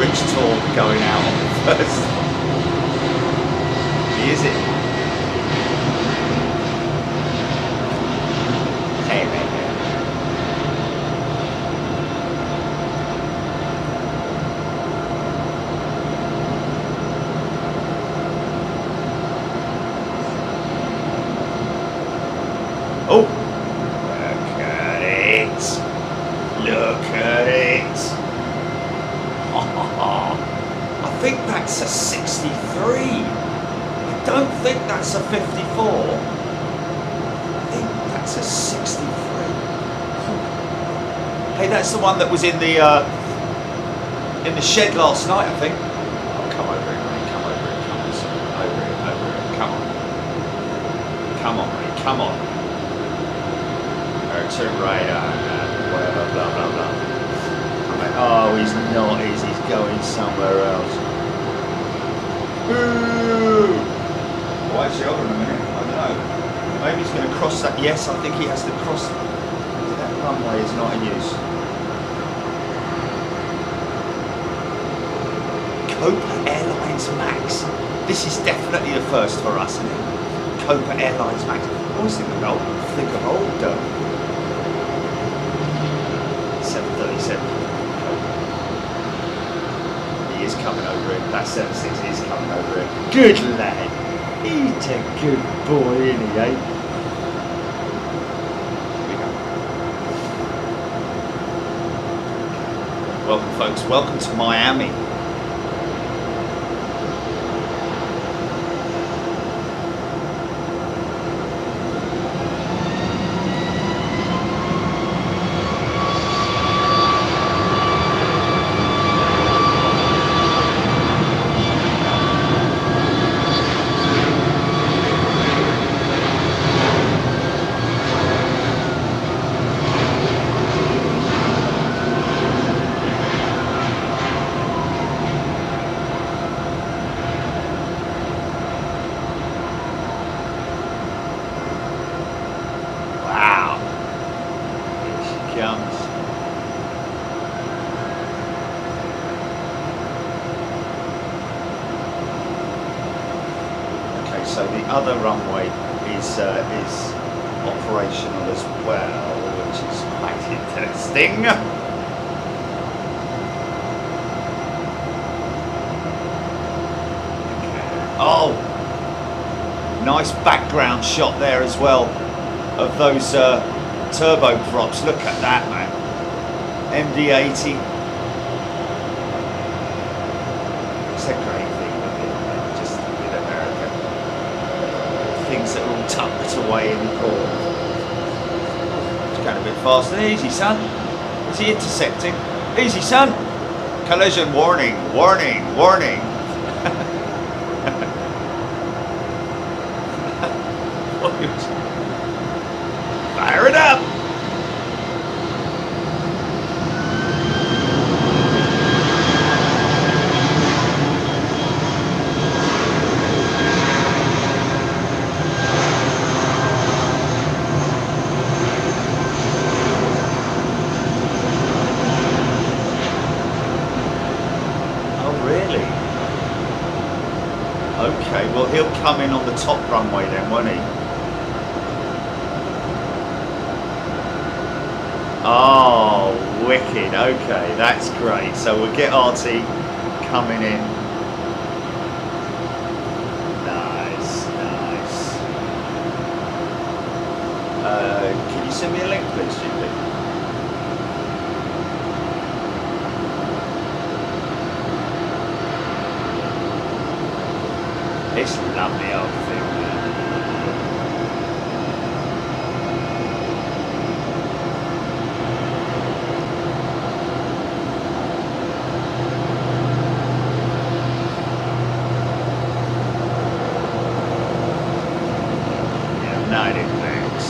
much torque going out on the first. Is it? Hey, man. Oh! Look at it! Look at it! I think that's a 63. I don't think that's a 54. I think that's a 63. Hey, that's the one that was in the shed last night, I think. Oh, come over it, mate. Come over it. Come on, son. Over it. Come on. Come on, mate. Come on. Turn right on. Whatever. Blah blah blah. Oh, he's not. He's going somewhere else. Ooh. Oh, actually, hold on a minute. I don't know. Maybe he's going to cross that. Yes, I think he has to cross. That runway is not in use. Copa Airlines Max. This is definitely the first for us, isn't it? Copa Airlines Max. I always think of old. 737. He is coming over it. That 76 is coming over it. Good lad. He's a good boy, isn't he, eh? Here we go. Welcome, folks. Welcome to Miami. So the other runway is operational as well, which is quite interesting. Oh, nice background shot there as well of those turboprops. Look at that, man. MD-80. It's a great thing just with America. Things that are all tucked away in the corner. It's going a bit faster. Easy, son. Is he intercepting? Easy, son. Collision warning, warning, warning. Fire it up. Okay, well he'll come in on the top runway then, won't he? Oh, wicked. Okay, that's great. So we'll get RT coming in. Nice, nice. Can you send me a link, please, GP? It's a lovely old thing, man. United Banks.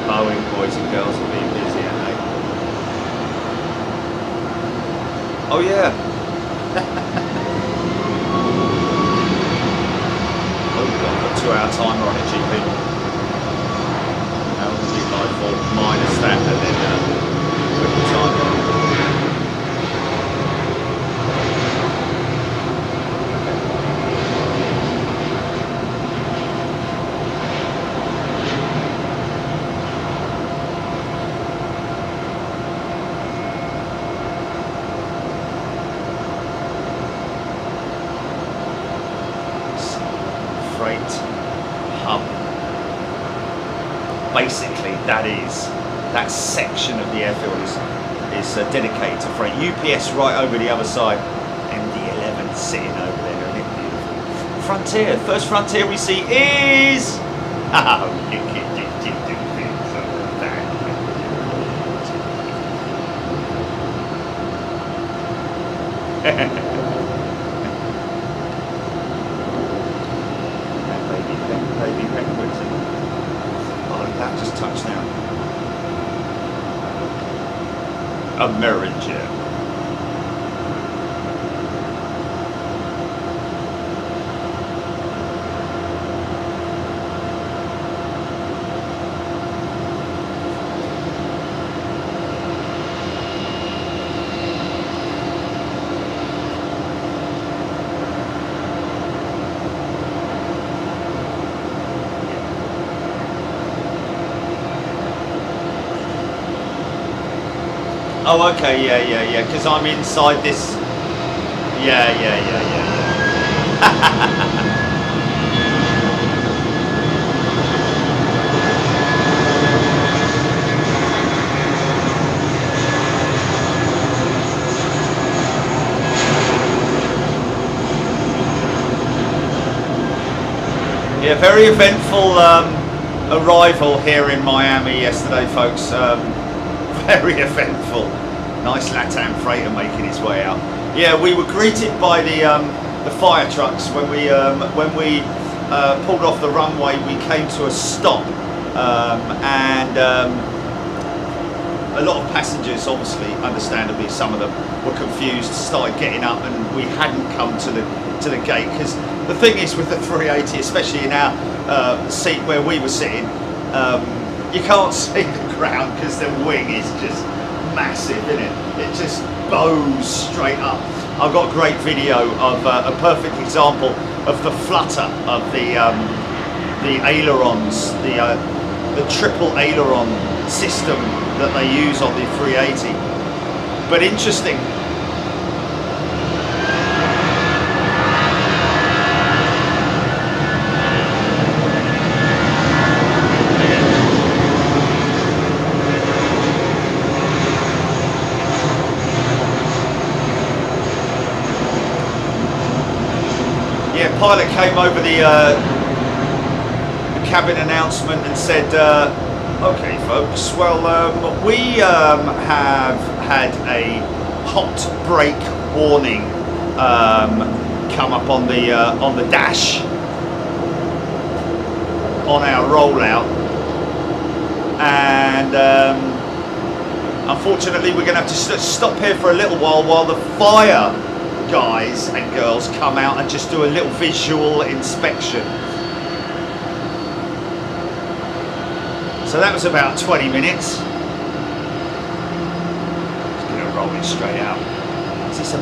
Boeing boys and girls will be busy, aren't they? Oh yeah. Oh, we've got a 2-hour timer on it, GP. How would you like for minus that and then Freight hub. Basically, that section of the airfield is dedicated to freight. UPS right over the other side, MD-11 sitting over there. Isn't it beautiful? Frontier. First Frontier we see is. Oh, look at you do things like that. Baby penguins. Oh, that just touched down. America. Oh, okay, yeah, because I'm inside this. Yeah. Yeah, very eventful arrival here in Miami yesterday, folks. Very eventful. Nice LATAM freighter making its way out. Yeah, we were greeted by the fire trucks when we pulled off the runway. We came to a stop, and a lot of passengers, obviously, understandably, some of them were confused, started getting up, and we hadn't come to the gate, because the thing is with the 380, especially in our seat where we were sitting, you can't see the ground because the wing is just massive, isn't it? It just bows straight up. I've got a great video of a perfect example of the flutter of the ailerons, the triple aileron system that they use on the 380. But interesting. Pilot came over the cabin announcement and said, okay folks, well we have had a hot brake warning come up on the dash on our rollout, and unfortunately we're going to have to stop here for a little while the fire guys and girls come out and just do a little visual inspection. So that was about 20 minutes. Just gonna roll it straight out. Is this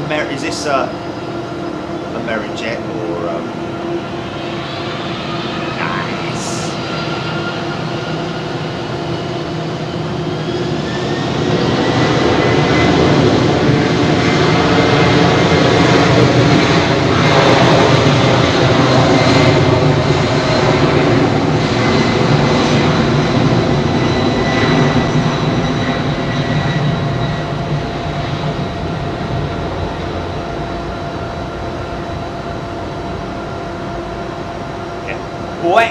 a Amerijet or nice? Boy.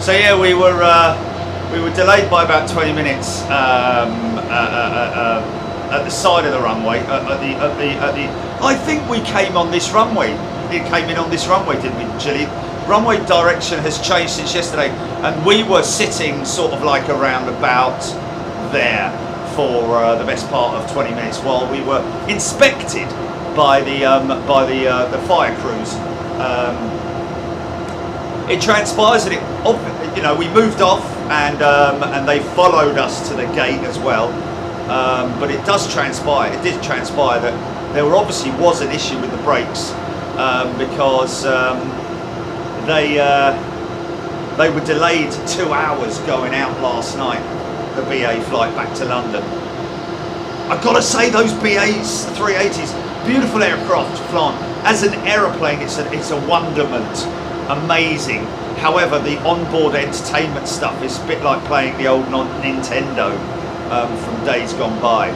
So yeah, we were delayed by about 20 minutes at the side of the runway. I think we came on this runway. It came in on this runway, didn't we, Gilly? Runway direction has changed since yesterday, and we were sitting sort of like around about there for the best part of 20 minutes while we were inspected by the fire crews. it transpires that it, you know, we moved off and they followed us to the gate as well. But it does transpire. It did transpire that there obviously was an issue with the brakes because they were delayed 2 hours going out last night. The BA flight back to London. I've got to say, those BAs 380s, beautiful aircraft to fly. As an aeroplane, it's a wonderment, amazing. However, the onboard entertainment stuff is a bit like playing the old Nintendo from days gone by.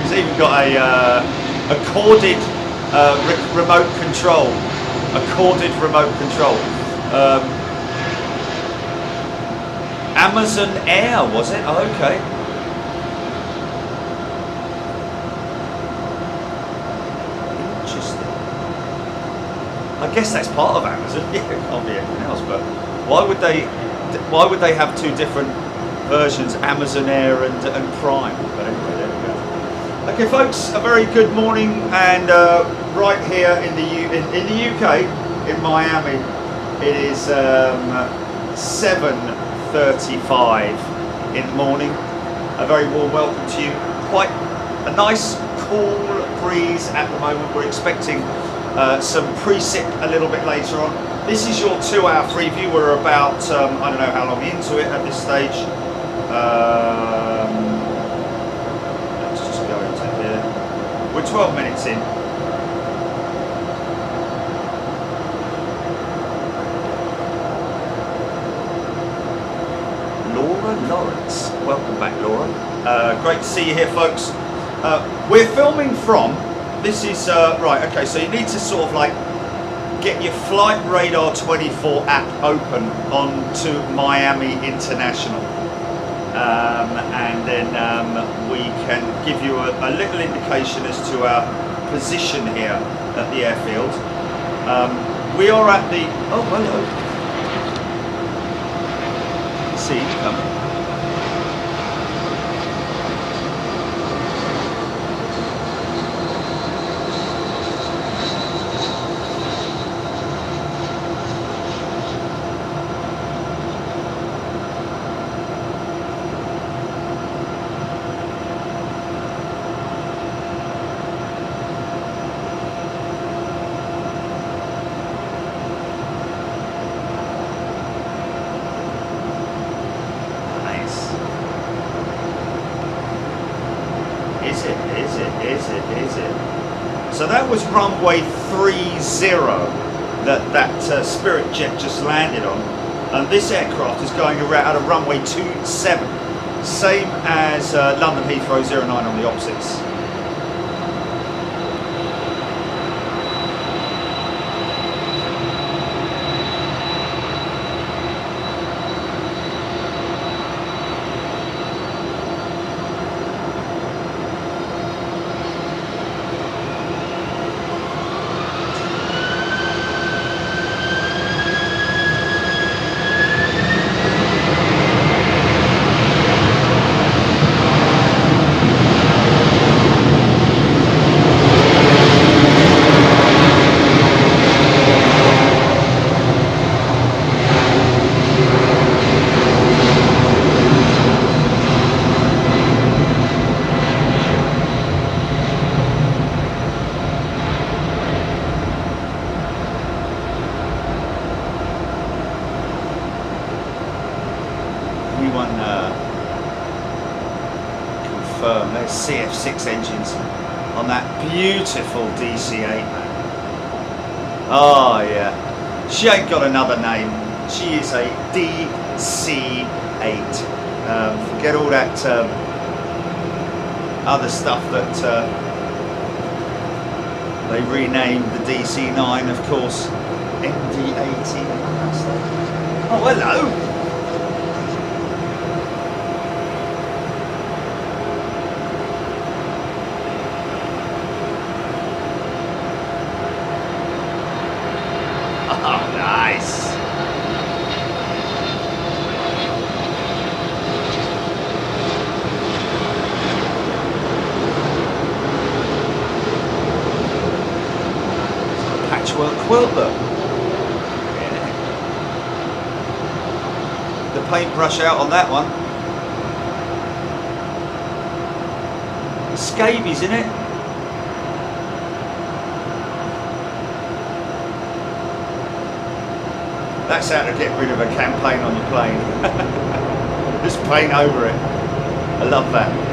It's even got a corded remote control. A corded remote control. Amazon Air, was it? Oh, okay. Interesting. I guess that's part of Amazon. Yeah, it can't be anything else. But why would they have two different versions, Amazon Air and Prime? But anyway, there we go. Okay, folks, a very good morning, and right here in the UK, in Miami, it is 7:35 in the morning. A very warm welcome to you. Quite a nice, cool breeze at the moment. We're expecting some pre-sip a little bit later on. This is your 2-hour preview. We're about, I don't know how long into it at this stage. Let's just go into here. We're 12 minutes in. Lawrence, welcome back, Laura. Great to see you here, folks. We're filming from, this is, right, okay, so you need to sort of like get your Flight Radar 24 app open onto Miami International. And then we can give you a little indication as to our position here at the airfield. We are at the, oh, hello. See you coming. So that was runway 30 that Spirit jet just landed on, and this aircraft is going around at a runway 27, same as London Heathrow 09 on the opposites. Confirm there's CF6 engines on that beautiful DC-8, man. Oh yeah, she ain't got another name. She is a DC-8. Forget all that other stuff that they renamed the DC-9, of course. MD-80. Oh, hello. patchwork quilt, look. Yeah. The paintbrush out on that one. Scabies in it. That's how to get rid of a campaign on your plane. Just paint over it. I love that.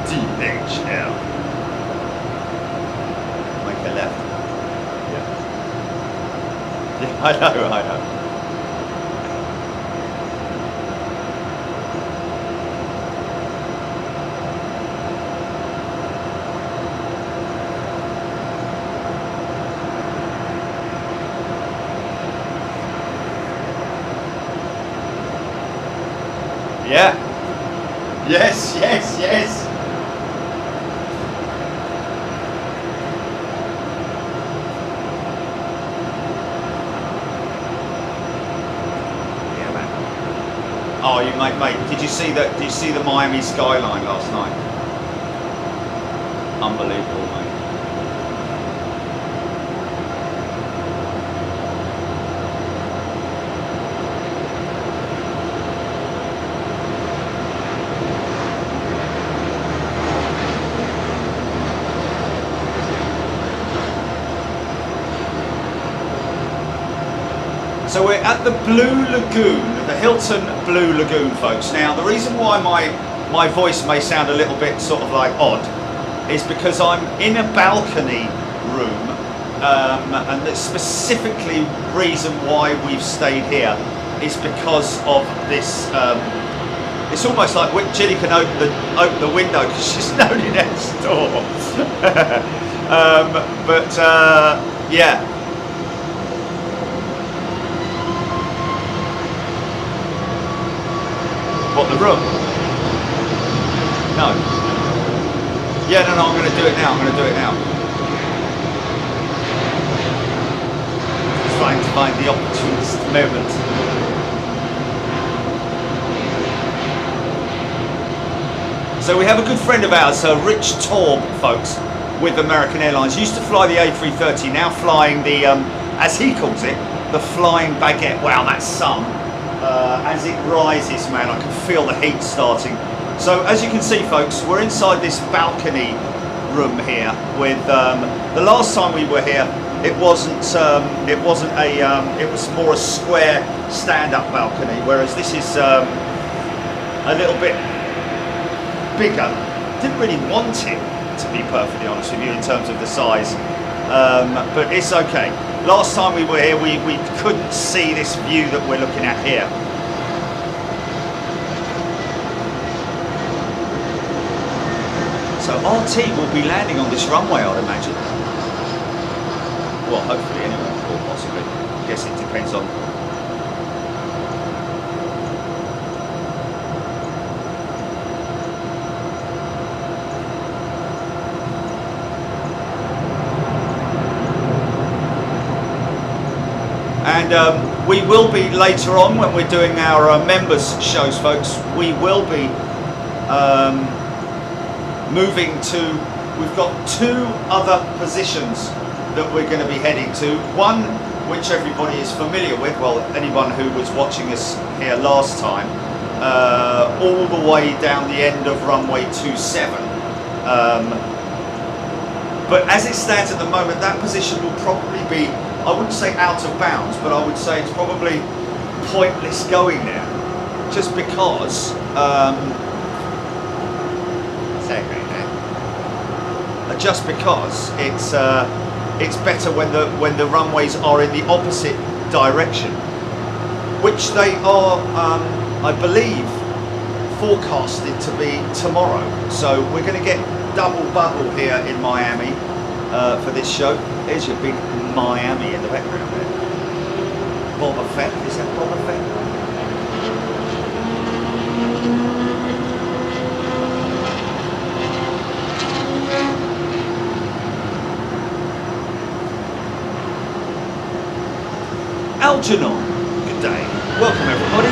DHL. Make a left. Yeah, I know. Yeah. Yes. Yeah, man. Oh, you mate. Did you see that? Did you see the Miami skyline last night? Unbelievable, mate. So we're at the Blue Lagoon, the Hilton Blue Lagoon, folks. Now, the reason why my voice may sound a little bit sort of like odd is because I'm in a balcony room, and the specifically reason why we've stayed here is because of this. It's almost like Ginny can open the window because she's nobody next door. Yeah. What, the room? No. Yeah, no, I'm going to do it now. Trying to find the opportunist moment. So we have a good friend of ours, Rich Torb, folks, with American Airlines. Used to fly the A330, now flying the, as he calls it, the flying baguette. Wow, that's some. As it rises, man, I can feel the heat starting. So as you can see, folks, we're inside this balcony room here. With the last time we were here, it was more a square stand-up balcony, whereas this is a little bit bigger. Didn't really want it, to be perfectly honest with you, in terms of the size, but it's okay. Last time we were here, we couldn't see this view that we're looking at here. So RT will be landing on this runway, I'd imagine. Well, hopefully anyway, or possibly. I guess it depends on. And we will be later on when we're doing our members shows, folks. We will be moving to. We've got two other positions that we're going to be heading to. One which everybody is familiar with. Well, anyone who was watching us here last time, all the way down the end of runway 27. But as it stands at the moment, that position will probably be, I wouldn't say out of bounds, but I would say it's probably pointless going there, just because it's better when the runways are in the opposite direction, which they are, I believe, forecasted to be tomorrow. So we're going to get double bubble here in Miami for this show. There's your big Miami in the background there. Boba Fett, is that Boba Fett? Algernon, good day. Welcome everybody.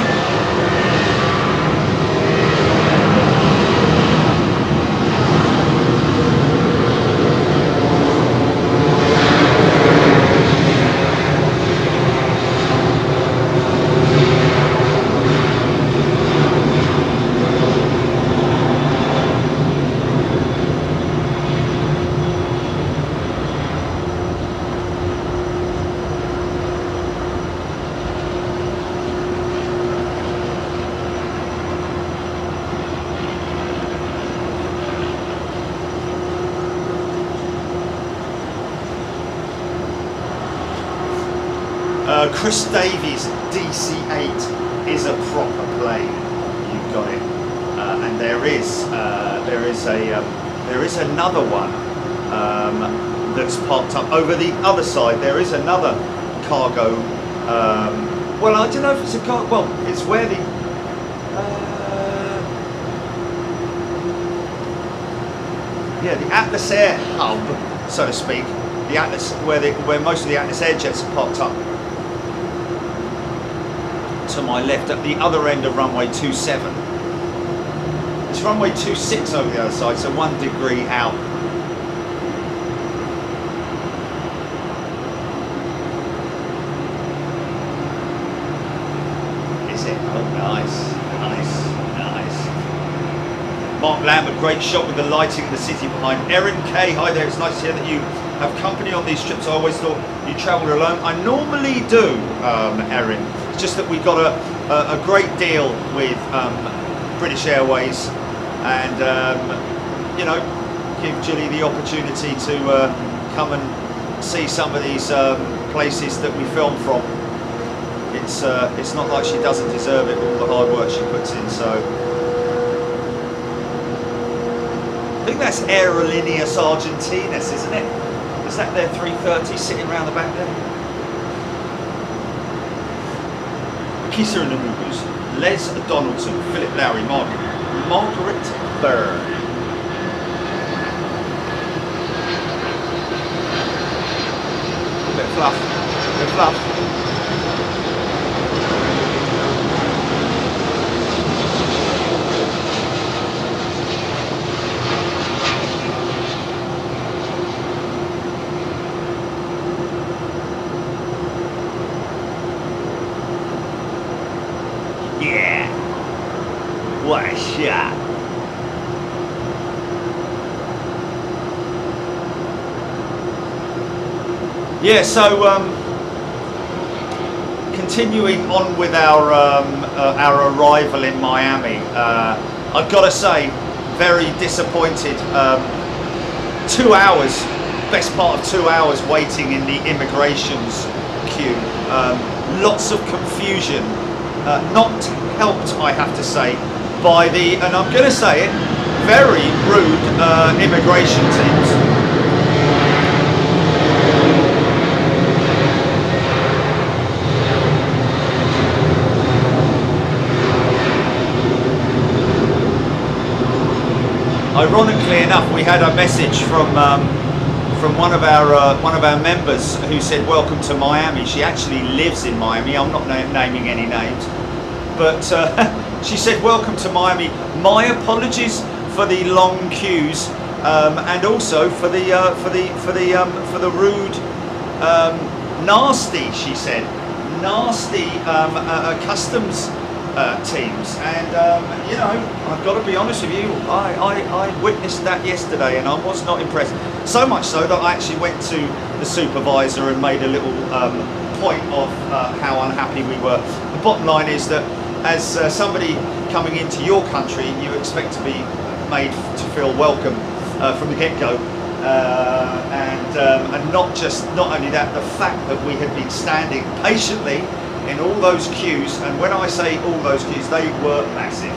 Chris Davies DC-8 is a proper plane. You've got it. And there is another one that's parked up over the other side. There is another cargo. Well, I don't know if it's a car. Well, it's where the the Atlas Air hub, so to speak. The Atlas, where most of the Atlas Air jets are parked up. To my left, at the other end of runway 27. It's runway 26 over the other side, so 1 degree out. Is it? Oh, nice, nice, nice. Mark Lambert, great shot with the lighting of the city behind. Erin K, hi there. It's nice to hear that you have company on these trips. I always thought you travelled alone. I normally do, Erin. It's just that we got a great deal with British Airways, and you know, give Julie the opportunity to come and see some of these places that we film from. It's not like she doesn't deserve it, all the hard work she puts in. So I think that's Aerolíneas Argentinas, isn't it? Is that their 330 sitting around the back there? Kisa and the Movers, Les Donaldson, Philip Lowry, Margaret Byrne. A bit of fluff, a bit of fluff. Yeah, what a shot. Yeah, so continuing on with our arrival in Miami, I've got to say, very disappointed. 2 hours, best part of 2 hours waiting in the immigrations queue. Lots of confusion. Not helped, I have to say, by the, and I'm going to say it, very rude immigration teams. Ironically enough, we had a message from one of our members who said, "Welcome to Miami." She actually lives in Miami. I'm not naming any names, but she said, "Welcome to Miami. My apologies for the long queues, and also for the rude, nasty." She said, "nasty customs teams." And you know, I've got to be honest with you. I witnessed that yesterday, and I was not impressed. So much so that I actually went to the supervisor and made a little point of how unhappy we were. The bottom line is that as somebody coming into your country, you expect to be made to feel welcome from the get-go, and not only that, the fact that we had been standing patiently in all those queues, and when I say all those queues, they were massive.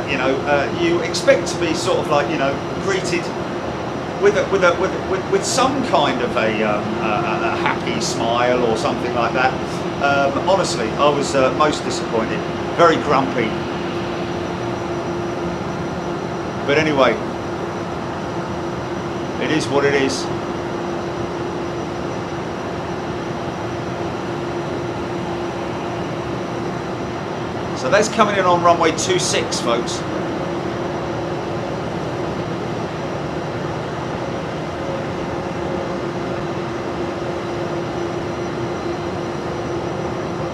You know, you expect to be sort of like, you know, greeted with some kind of a happy smile or something like that. Honestly, I was most disappointed, very grumpy. But anyway, it is what it is. So that's coming in on runway 26, folks.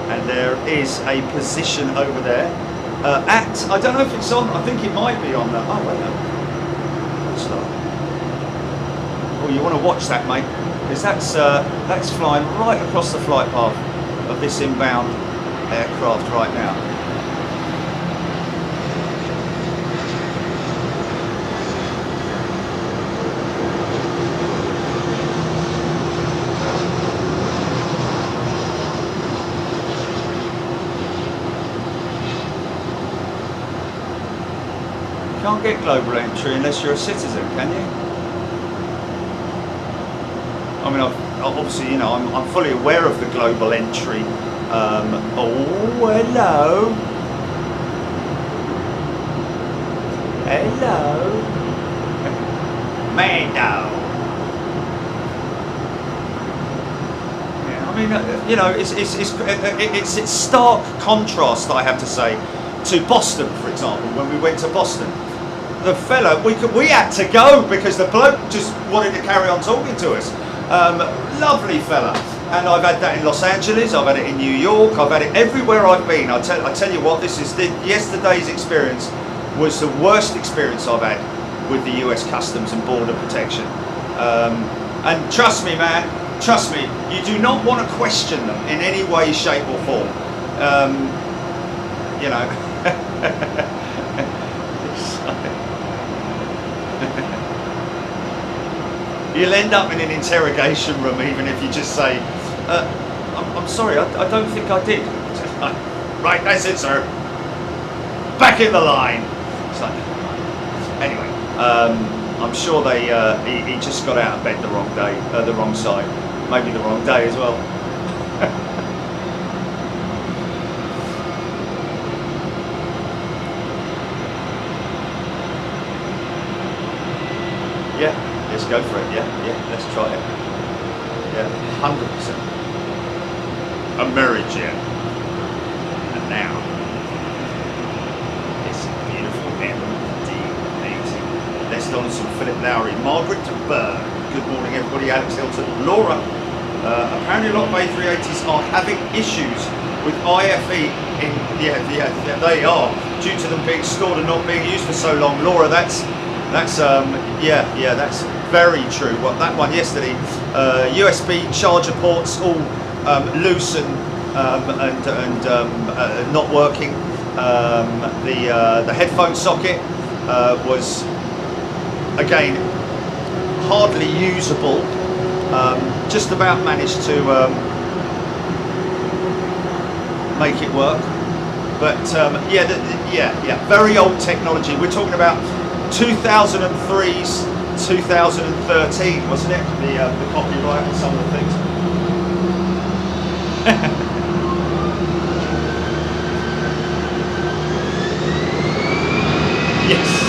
And there is a position over there I don't know if it's on, I think it might be on that. Oh, wait a minute. What's that? Oh, you want to watch that, mate? Because that's flying right across the flight path of this inbound aircraft right now. You can't get global entry unless you're a citizen, can you? I mean, obviously, you know, I'm fully aware of the global entry. Oh, hello. Hello. Mando. Yeah, I mean, you know, it's stark contrast, I have to say, to Boston, for example. When we went to Boston, the fella, we had to go because the bloke just wanted to carry on talking to us. Lovely fella. And I've had that in Los Angeles, I've had it in New York, I've had it everywhere I've been. I tell you what, yesterday's experience was the worst experience I've had with the US Customs and Border Protection. And trust me, man, trust me, you do not want to question them in any way, shape or form. You know. You'll end up in an interrogation room even if you just say, I'm sorry, I don't think I did. Right, that's it, sir. Back in the line. It's like, anyway, I'm sure he just got out of bed the wrong day, the wrong side. Maybe the wrong day as well. Yeah. Let's go for it, yeah, let's try it. Yeah, 100%. American. And now, it's a beautiful MD-80. Les Donaldson, Philip Lowry, Margaret Burr. Good morning, everybody. Alex Hilton, Laura. Apparently, a lot of A380s are having issues with IFE. Yeah, they are, due to them being stored and not being used for so long. Laura, that's very true. What that one yesterday, USB charger ports all loose and not working. The headphone socket was again hardly usable. Just about managed to make it work, but very old technology. We're talking about 2003's 2013, wasn't it? The copyright and some of the things. Yes. Yeah.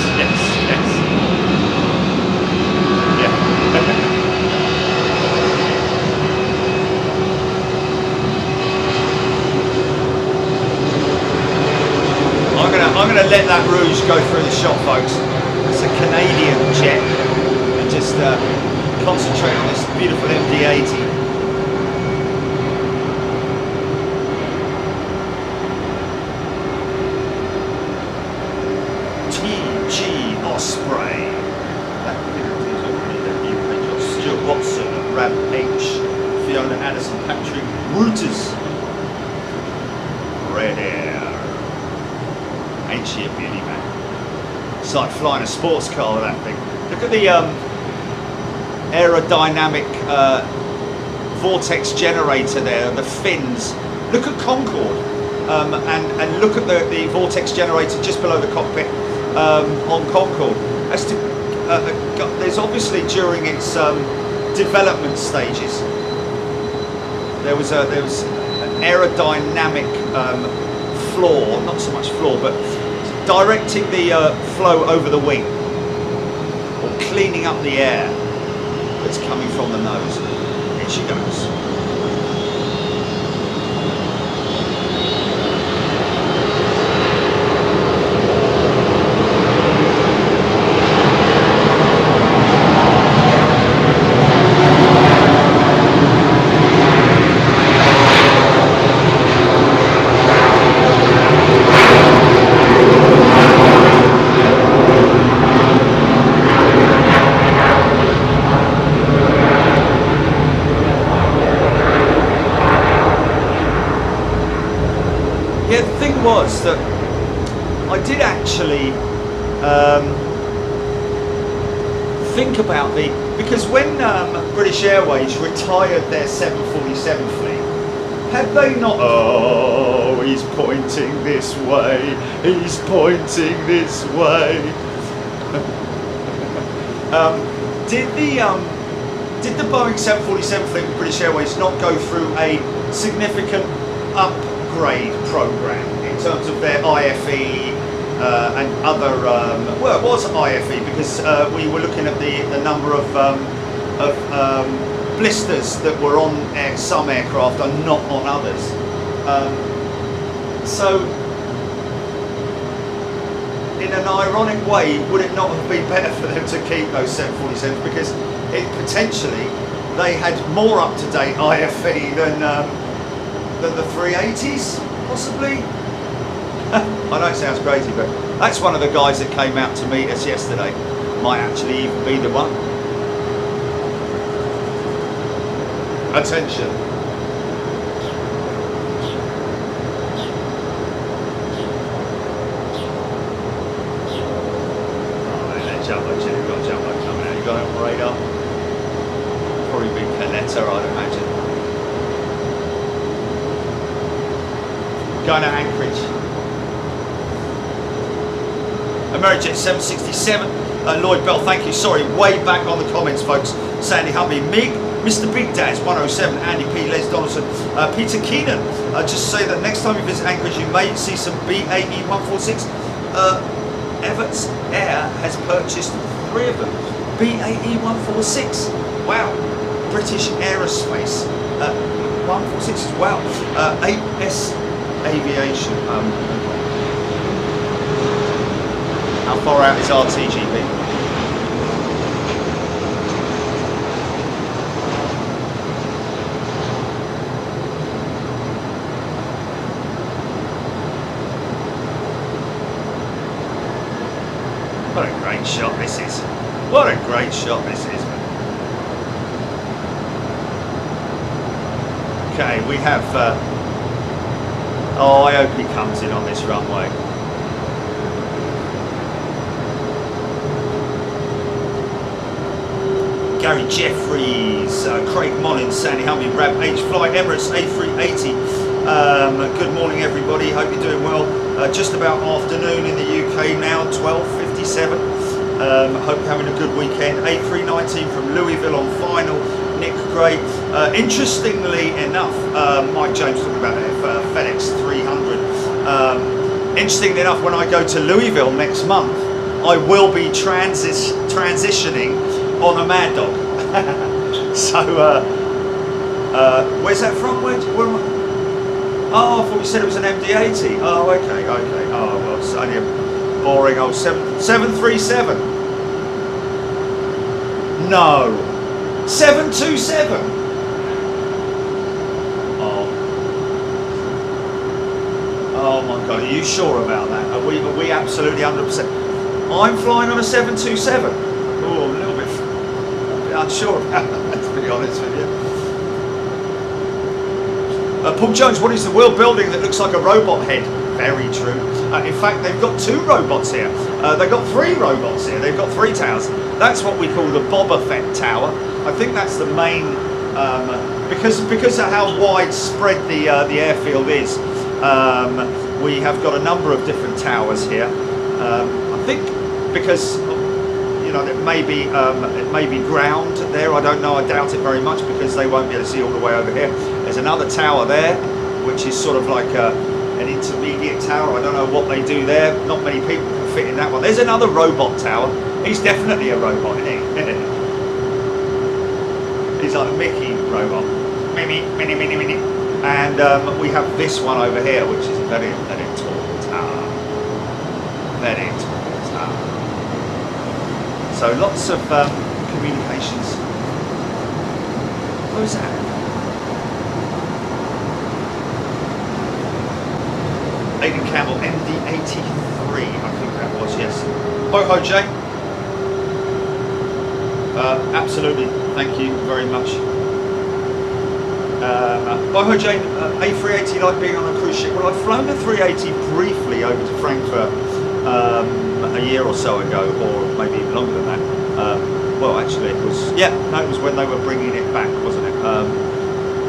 I'm gonna let that rouge go through the shop, folks. It's a Canadian jet, and just concentrate on this beautiful MD-80. TG Osprey. That is already the new Major Stuart Watson, Rab H, Fiona Addison, Patrick Reuters, Red Air. Ain't she a beauty, man? It's like flying a sports car with that thing. Look at the aerodynamic vortex generator there, the fins. Look at Concorde, and look at the vortex generator just below the cockpit on Concorde. As to, there's obviously during its development stages, there was an aerodynamic flaw, not so much flaw, but directing the flow over the wing, or cleaning up the air that's coming from the nose. Here she goes. Was that I did actually think about because when British Airways retired their 747 fleet, had they not, oh, he's pointing this way, he's pointing this way, Did the Boeing 747 fleet with British Airways not go through a significant upgrade program in terms of their IFE and other? Well, it was IFE because we were looking at the number of blisters that were on some aircraft and not on others. So, in an ironic way, would it not have been better for them to keep those 747s because potentially they had more up-to-date IFE than the 380s, possibly? I know it sounds crazy, but that's one of the guys that came out to meet us yesterday. Might actually even be the one. Attention. You've got jumbo coming out. You've got it on radar. Probably be Canetta, I'd imagine. Going to Anchorage. Amerijet 767. Lloyd Bell, thank you. Sorry, way back on the comments, folks. Sandy Humby, Mig, Mr. Big Daz 107, Andy P, Les Donaldson, Peter Keenan. Just say that next time you visit Anchorage, you may see some BAE 146. Everts Air has purchased 3 of them. BAE 146. Wow. British Aerospace. 146 as well. AS Aviation. How far out is RTGB? What a great shot this is. What a great shot this is. Okay, we have... oh, I hope he comes in on this runway. Gary Jeffries, Craig Mullins, Sandy Humby, Rab H Fly, Emirates A380. Good morning everybody, hope you're doing well. Just about afternoon in the UK now, 12:57. Hope you're having a good weekend. A319 from Louisville on final. Nick Gray. Interestingly enough, Mike James talking about the FedEx 300. Interestingly enough, when I go to Louisville next month, I will be transitioning on a Mad Dog. So, where's that from? Where am I? Oh, I thought you said it was an MD-80. Oh, okay. Oh, well, it's only a boring old 737. No. 727. Oh my God, are you sure about that? Are we absolutely 100%? I'm flying on a 727. Oh, a little bit unsure about that, to be honest with you. Paul Jones, what is the world building that looks like a robot head? Very true. In fact, they've got 2 robots here. They've got 3 robots here. They've got 3 towers. That's what we call the Boba Fett Tower. I think that's the main, because of how widespread the airfield is. We have got a number of different towers here. I think because you know it may be ground there. I don't know. I doubt it very much because they won't be able to see all the way over here. There's another tower there, which is sort of like an intermediate tower. I don't know what they do there. Not many people can fit in that one. There's another robot tower. He's definitely a robot, isn't he? He's like a Mickey robot. Mini. And we have this one over here, which is a very, very tall tower. Very tall tower. So lots of communications. What was that? Aidan Campbell, MD-83, I think that was, yes. Boho J. Absolutely, thank you very much. Boho J, A380 like being on a cruise ship. Well, I've flown the 380 briefly over to Frankfurt a year or so ago, or maybe even longer than that. Well, actually, it was, yeah, no, it was when they were bringing it back, wasn't it?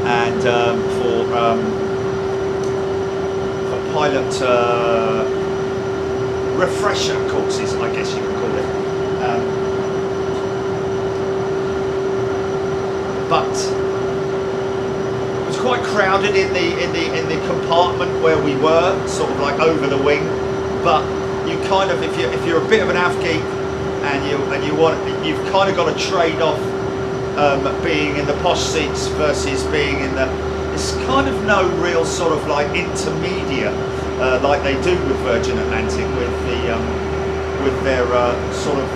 And for pilot refresher courses, I guess you could call it. crowded in the compartment where we were, sort of like over the wing. But you kind of, if you're a bit of an AVGEEK and you've kind of got to trade off being in the posh seats versus being in the. It's kind of no real sort of like intermediate like they do with Virgin Atlantic with their sort of.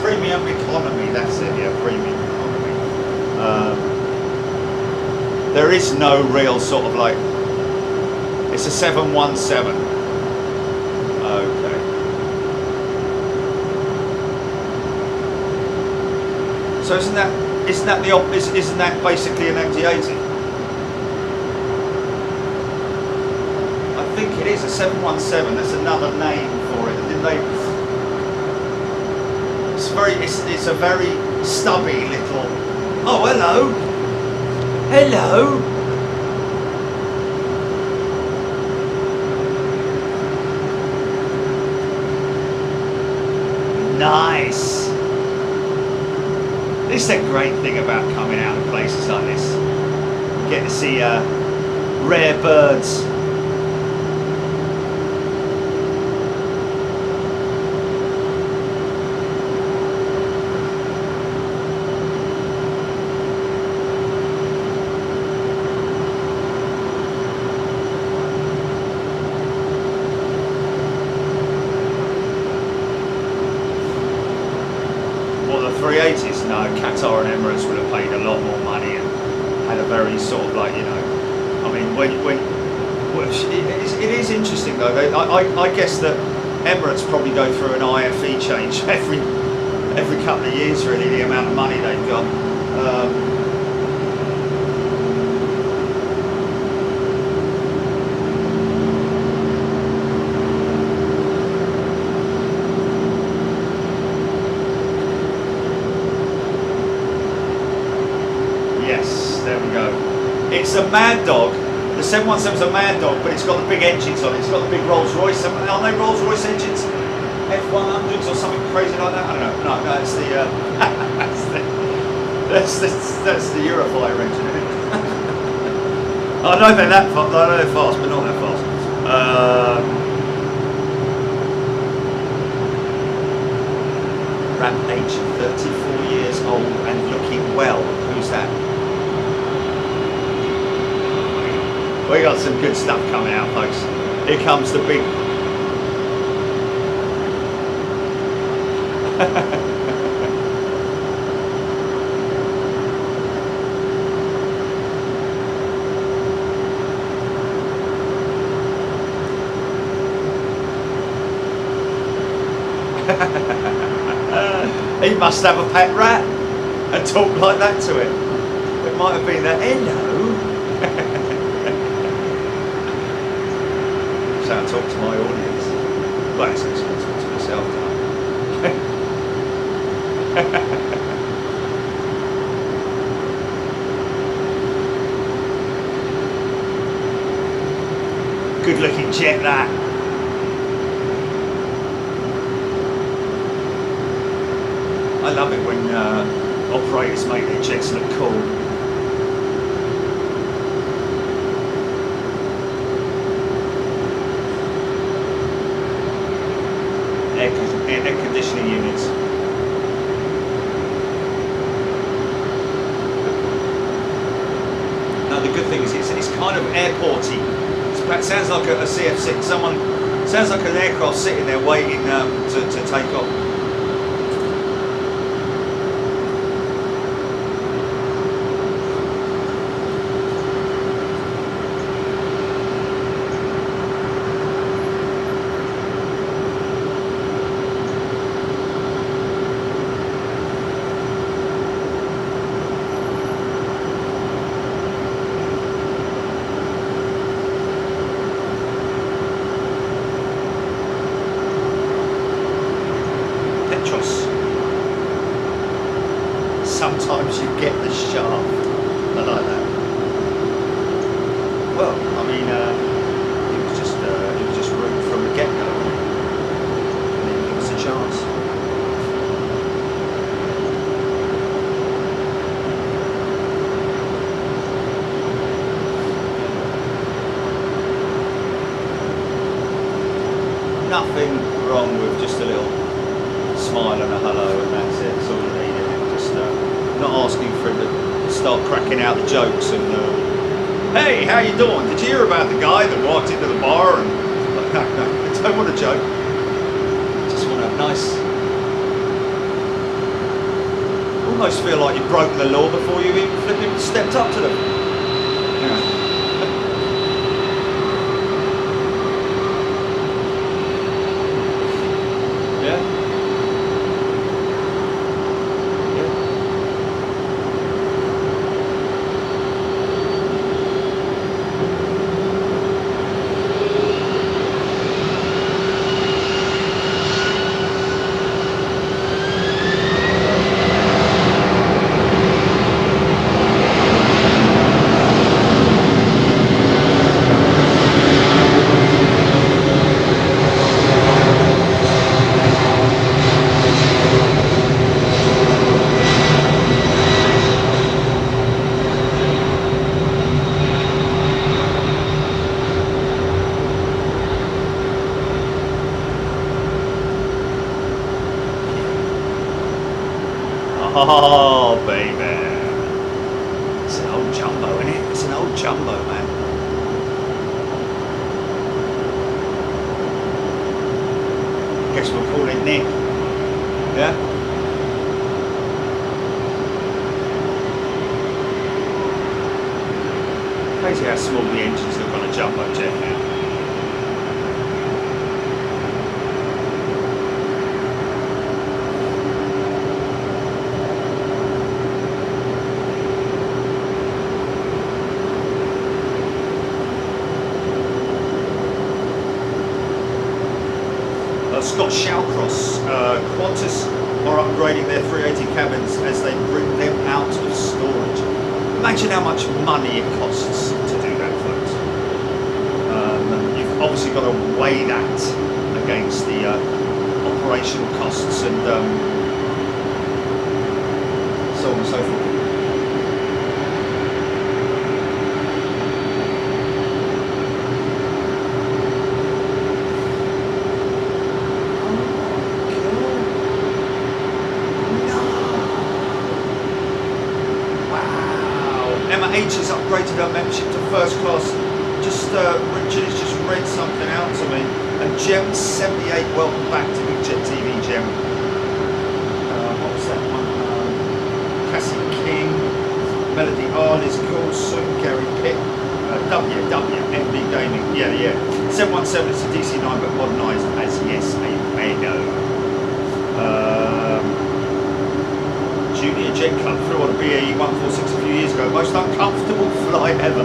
Premium economy, that's it, yeah, premium economy. There is no real sort of like, it's a 717. Okay. So isn't that basically an MD-80? I think it is a 717, that's another name for it, didn't they? It's a very stubby little. Oh, hello. Hello. Nice. This is the great thing about coming out of places like this. You get to see rare birds. No, Qatar and Emirates would have paid a lot more money and had a very sort of like, you know, I mean, it is interesting though. I guess that Emirates probably go through an IFE change every couple of years, really, the amount of money they've got. There we go. It's a Mad Dog. The 717's a Mad Dog, but it's got the big engines on it. It's got the big Rolls Royce. Aren't they Rolls Royce engines? F100s or something crazy like that? I don't know. No, it's the that's the Euroflyer engine. Isn't it? I know they're that fast. I know they're fast, but not that fast. Rampage, 34 years old and looking well. Who's that? We got some good stuff coming out, folks. Here comes the big. He must have a pet rat and talk like that to it. It might have been that. Hello. So I talk to my audience. Well, it's actually talk to myself. Good looking jet, that. I love it when operators make their jets look cool. Air conditioning units. Now the good thing is it's kind of airporty. It sounds like a CF6. Sounds like an aircraft sitting there waiting to take off. Sometimes you get the shaft. I like that. Well, I mean, it was just rude from the get-go. Give us a chance. nothing wrong with just a little smile and a hello, and that's it. That's all you need. Just not asking for him to start cracking out the jokes and hey, how you doing? Did you hear about the guy that walked into the bar? And no, I don't want a joke. I just want to have nice. Almost feel like you've broken the law before you even flipping stepped up to them. Yeah. Oh, baby. It's an old jumbo, isn't it? It's an old jumbo, man. Guess we'll call it Nick. Yeah? Crazy how small the engines look on a jumbo jet now. Scott Shawcross, Qantas are upgrading their 380 cabins as they bring them out of storage. Imagine how much money it costs to do that, folks. You've obviously got to weigh that against the operational costs and so on and so forth. H has upgraded her membership to first class. Richard has just read something out to me. And Gem78, welcome back to Big Jet TV, Gem. What was that one? Cassie King, Melody R, Liz Coulson, Gary Pitt, WMB Gaming. Yeah. 717 is a DC9 but modernised as yes, a Mego. Junior Jet Club flew on a BAE 146 a few years ago. Most uncomfortable flight ever.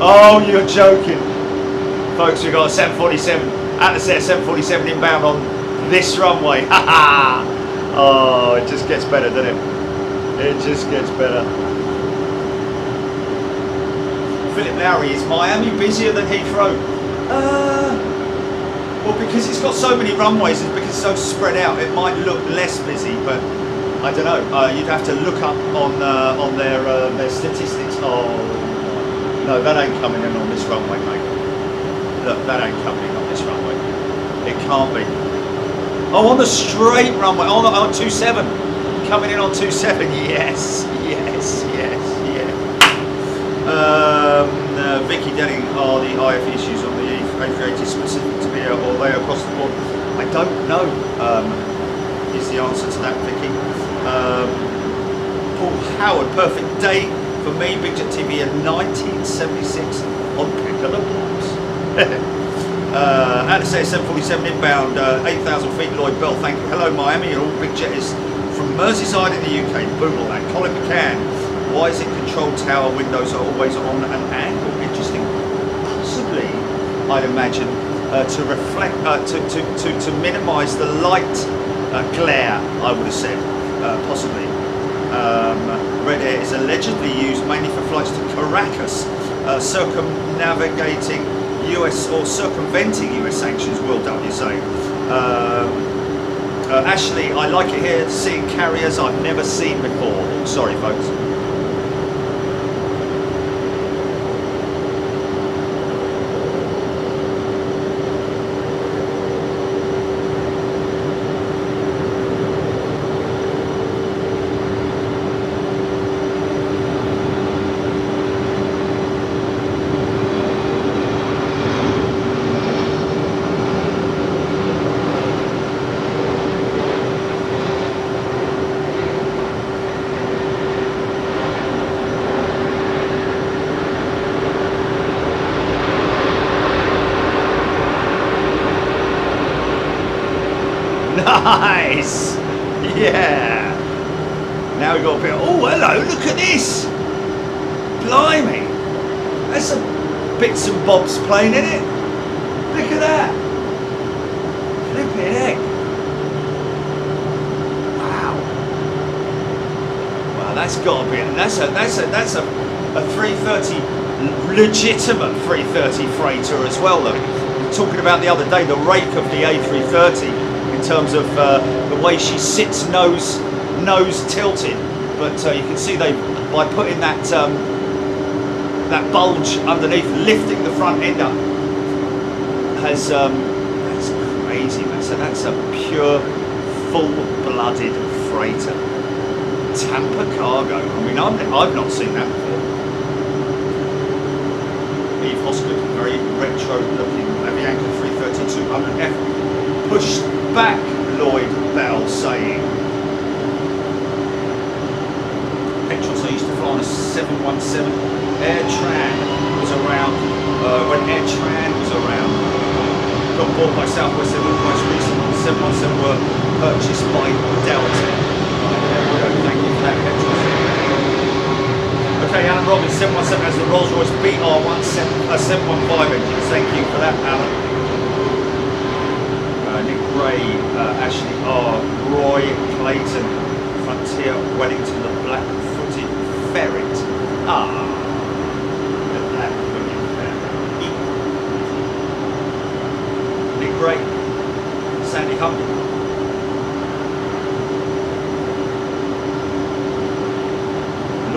Oh, you're joking. Folks, we've got a 747. Atlas Air 747 inbound on this runway. Ha ha! Oh, it just gets better, doesn't it? It just gets better. Philip Lowry, is Miami busier than Heathrow? Well, because it's got so many runways and because it's so spread out, it might look less busy, but I don't know. You'd have to look up on their statistics. Oh no, that ain't coming in on this runway, mate. Look, that ain't coming in on this runway. It can't be. Oh, on the straight runway, on 27. Coming in on 27, yes. Vicky Denning, are the IF issues on the A380 specific to me, or are they across the board? I don't know, is the answer to that, Vicky. Paul Howard, perfect day for me, Big Jet TV in 1976 on Piccolo Blocks. Atlas Air 747 inbound, 8,000 feet, Lloyd Bell, thank you. Hello Miami, and all Big Jetters from Merseyside in the UK. Boom all that. Colin McCann, why is it control tower windows are always on an angle? Interesting. Possibly, I'd imagine, to reflect, to minimise the light glare, I would have said, possibly. Red Air is allegedly used mainly for flights to Caracas, circumnavigating US or circumventing US sanctions, Will W say. Ashley, I like it here, seeing carriers I've never seen before. Oh, sorry, folks. Nice! Yeah! Now we've got a bit. Oh, hello, look at this! Blimey! There's some bits and bobs playing in it. Look at that! Flipping heck! Wow! Wow, that's got to be. That's a 330 legitimate 330 freighter as well. Though, we were talking about the other day the rake of the A330. In terms of the way she sits nose tilted, but you can see they, by putting that that bulge underneath, lifting the front end up, has that's crazy, man. So that's a pure, full-blooded freighter. Tampa cargo. I mean, I've not seen that before. Eve Osgood, very retro-looking Aviator 330-200F. Pushed back, Lloyd Bell saying. Petros, I used to fly on a 717. AirTran was around when AirTran was around. Got bought by Southwest most recently. 717 were purchased by Delta. Thank you for that, Petros. Okay, Alan Robbins, 717 has the Rolls-Royce BR715 engine. Thank you for that, Alan. Nick Gray, Ashley R, Roy Clayton, Frontier Wellington, the black-footed ferret. Ah, the black-footed ferret. Nick Gray, Sandy Humphrey.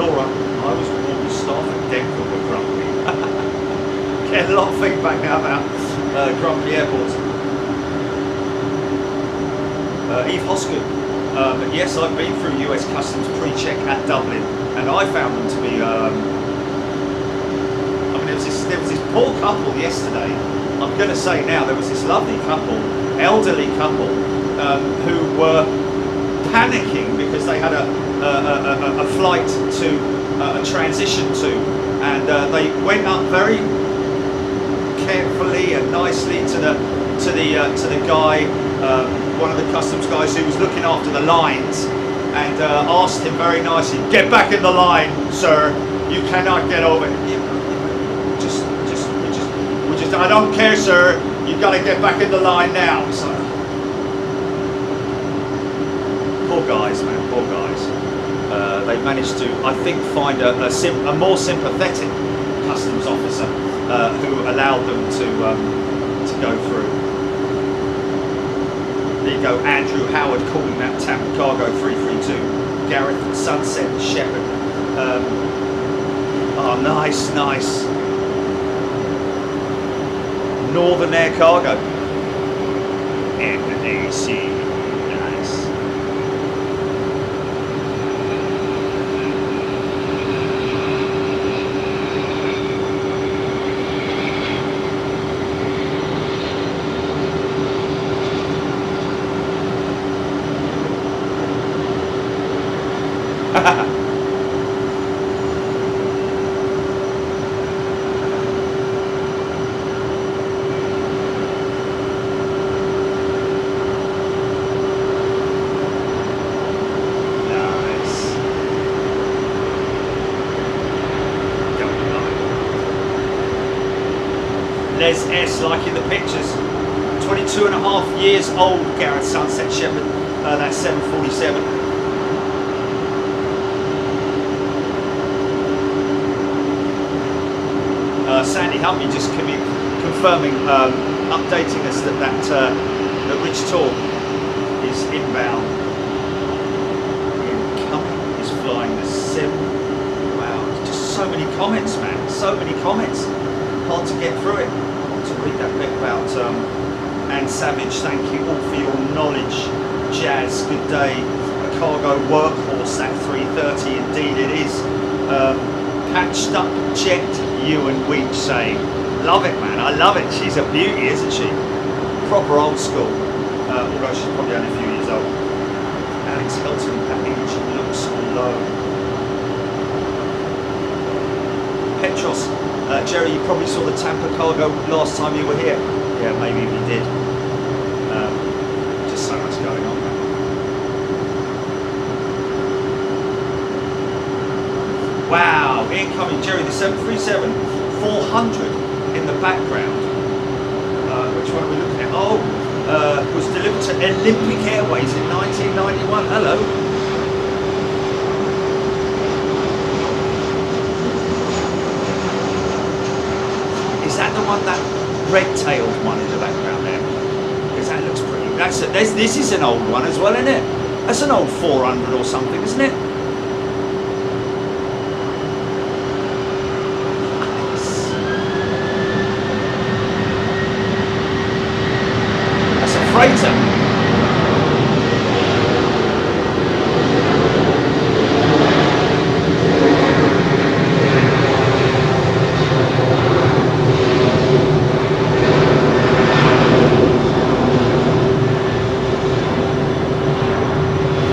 Laura, I was born with staff at Denver were grumpy. Get a lot of feedback now about grumpy airports. Eve Hosgood, yes, I've been through US Customs pre-check at Dublin, and I found them to be. I mean, there was this poor couple yesterday. I'm going to say now, there was this lovely couple, elderly couple, who were panicking because they had a flight to transition to, and they went up very carefully and nicely to the guy. One of the customs guys who was looking after the lines, and asked him very nicely, "Get back in the line, sir. You cannot get over. Just. I don't care, sir. You've got to get back in the line now." So, poor guys, man. Poor guys. They managed to, I think, find a more sympathetic customs officer who allowed them to go through. There you go, Andrew Howard calling that Tampa Cargo 332. Gareth Sunset Shepherd. Oh, nice. Northern Air Cargo. NAC. Nice. Les S liking the pictures. 22 and a half years old, Gareth Sunset Shepherd. That's 747. Sandy Humphrey just confirming, updating us that Rich Talk is inbound. Incoming is flying the 7. Wow, just so many comments, man. So many comments. Hard to get through it. To read that bit about Anne Savage. Thank you all for your knowledge. Jazz, good day. A cargo workhorse, that 330, indeed it is. Patched up jet, you and Weech saying, love it, man, I love it. She's a beauty, isn't she? Proper old school, although she's probably only a few years old. Alex Helton, that engine looks low. Petros, Jerry, you probably saw the Tampa cargo last time you were here. Yeah, maybe we did. Just so much going on. Wow, incoming, Jerry, the 737-400 in the background. Which one are we looking at? Oh, was delivered to Olympic Airways in 1991. Hello. Is that the one, that red-tailed one in the background there? Because that looks pretty. This is an old one as well, isn't it? That's an old 400 or something, isn't it? Freighter.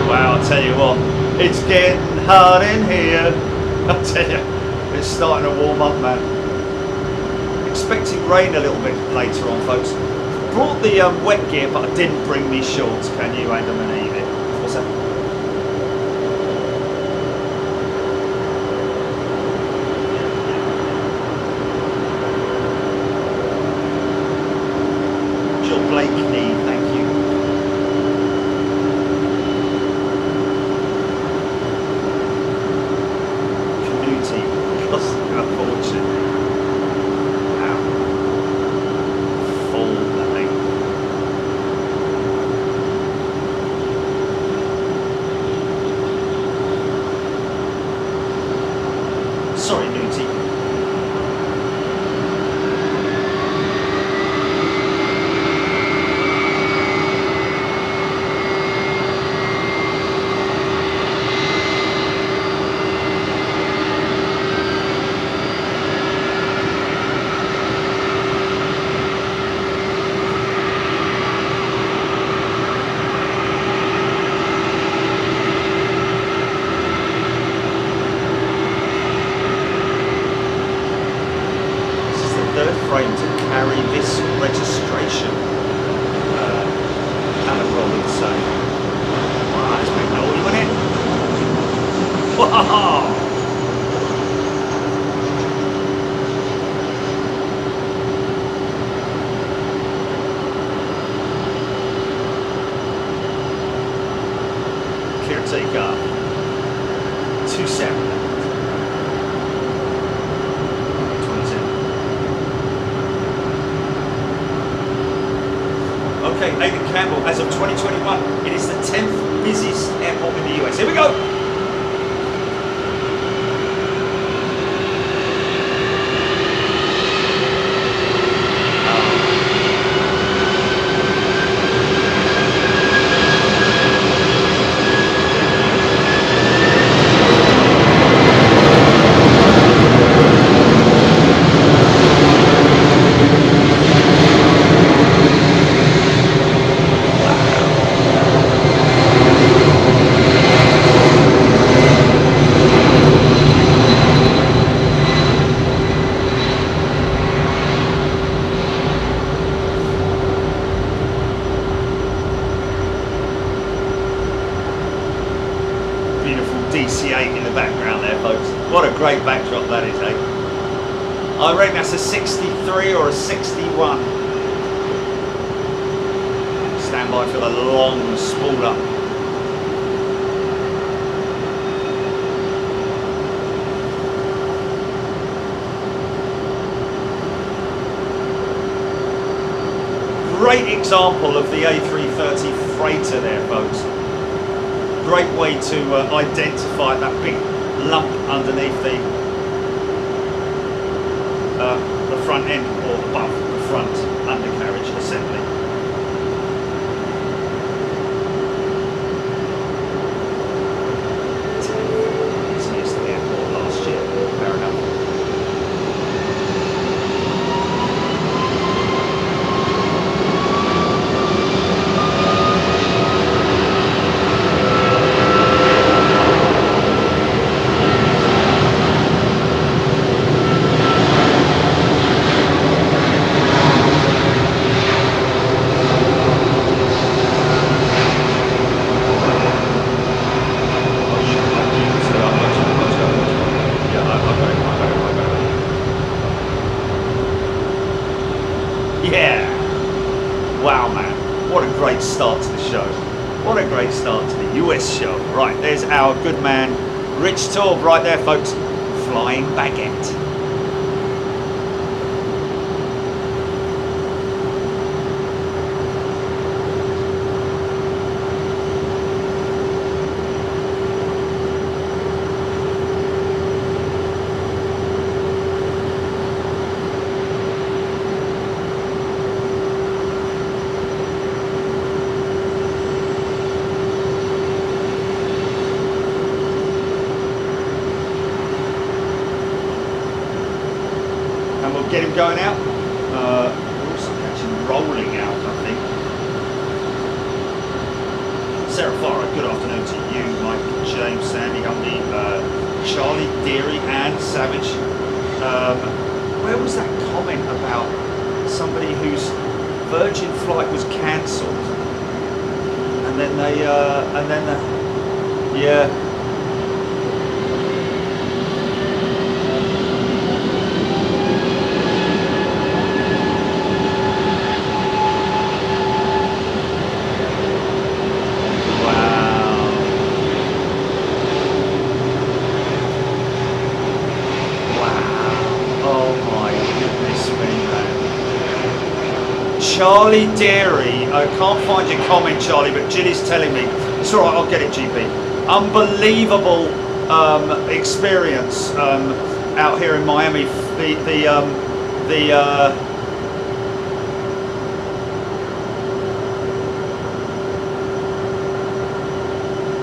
Wow, I'll tell you what, it's getting hot in here. I'll tell you, it's starting to warm up, man. Expecting rain a little bit later on, folks. Brought the wet gear, but I didn't bring me shorts. Can you, Adam and Eve? What's that? Jill Blakeney, thank you. Community, costing a fortune. Wow. Full. Sorry, Newty. Frame to carry this registration. Alan Rollins saying, wow, that's big naughty, wasn't it? Wow! Clear takeoff. 27. Okay, Aidan Campbell, as of 2021, it is the 10th busiest airport in the US. Here we go! DC-8 in the background there, folks. What a great backdrop that is, eh? I reckon that's a 63 or a 61. Stand by for the long spool up. great example of the A330 freighter there, folks. Great way to identify that big lump underneath the front end, or above the front undercarriage assembly. Busiest airport last year, fair enough. Yeah, wow man, what a great start to the show. What a great start to the US show. Right, there's our good man Rich Taub right there, folks. Flying Baguette. And we'll get him going out. We'll also catch him rolling out, I think. Sarah Farah, good afternoon to you, Mike, James, Sandy, Humby, Charlie, Deary, and Savage. Where was that comment about somebody whose Virgin flight was cancelled? And then they, yeah. Charlie Deary, I can't find your comment, Charlie, but Gilly's telling me. It's all right, I'll get it, GP. Unbelievable experience out here in Miami.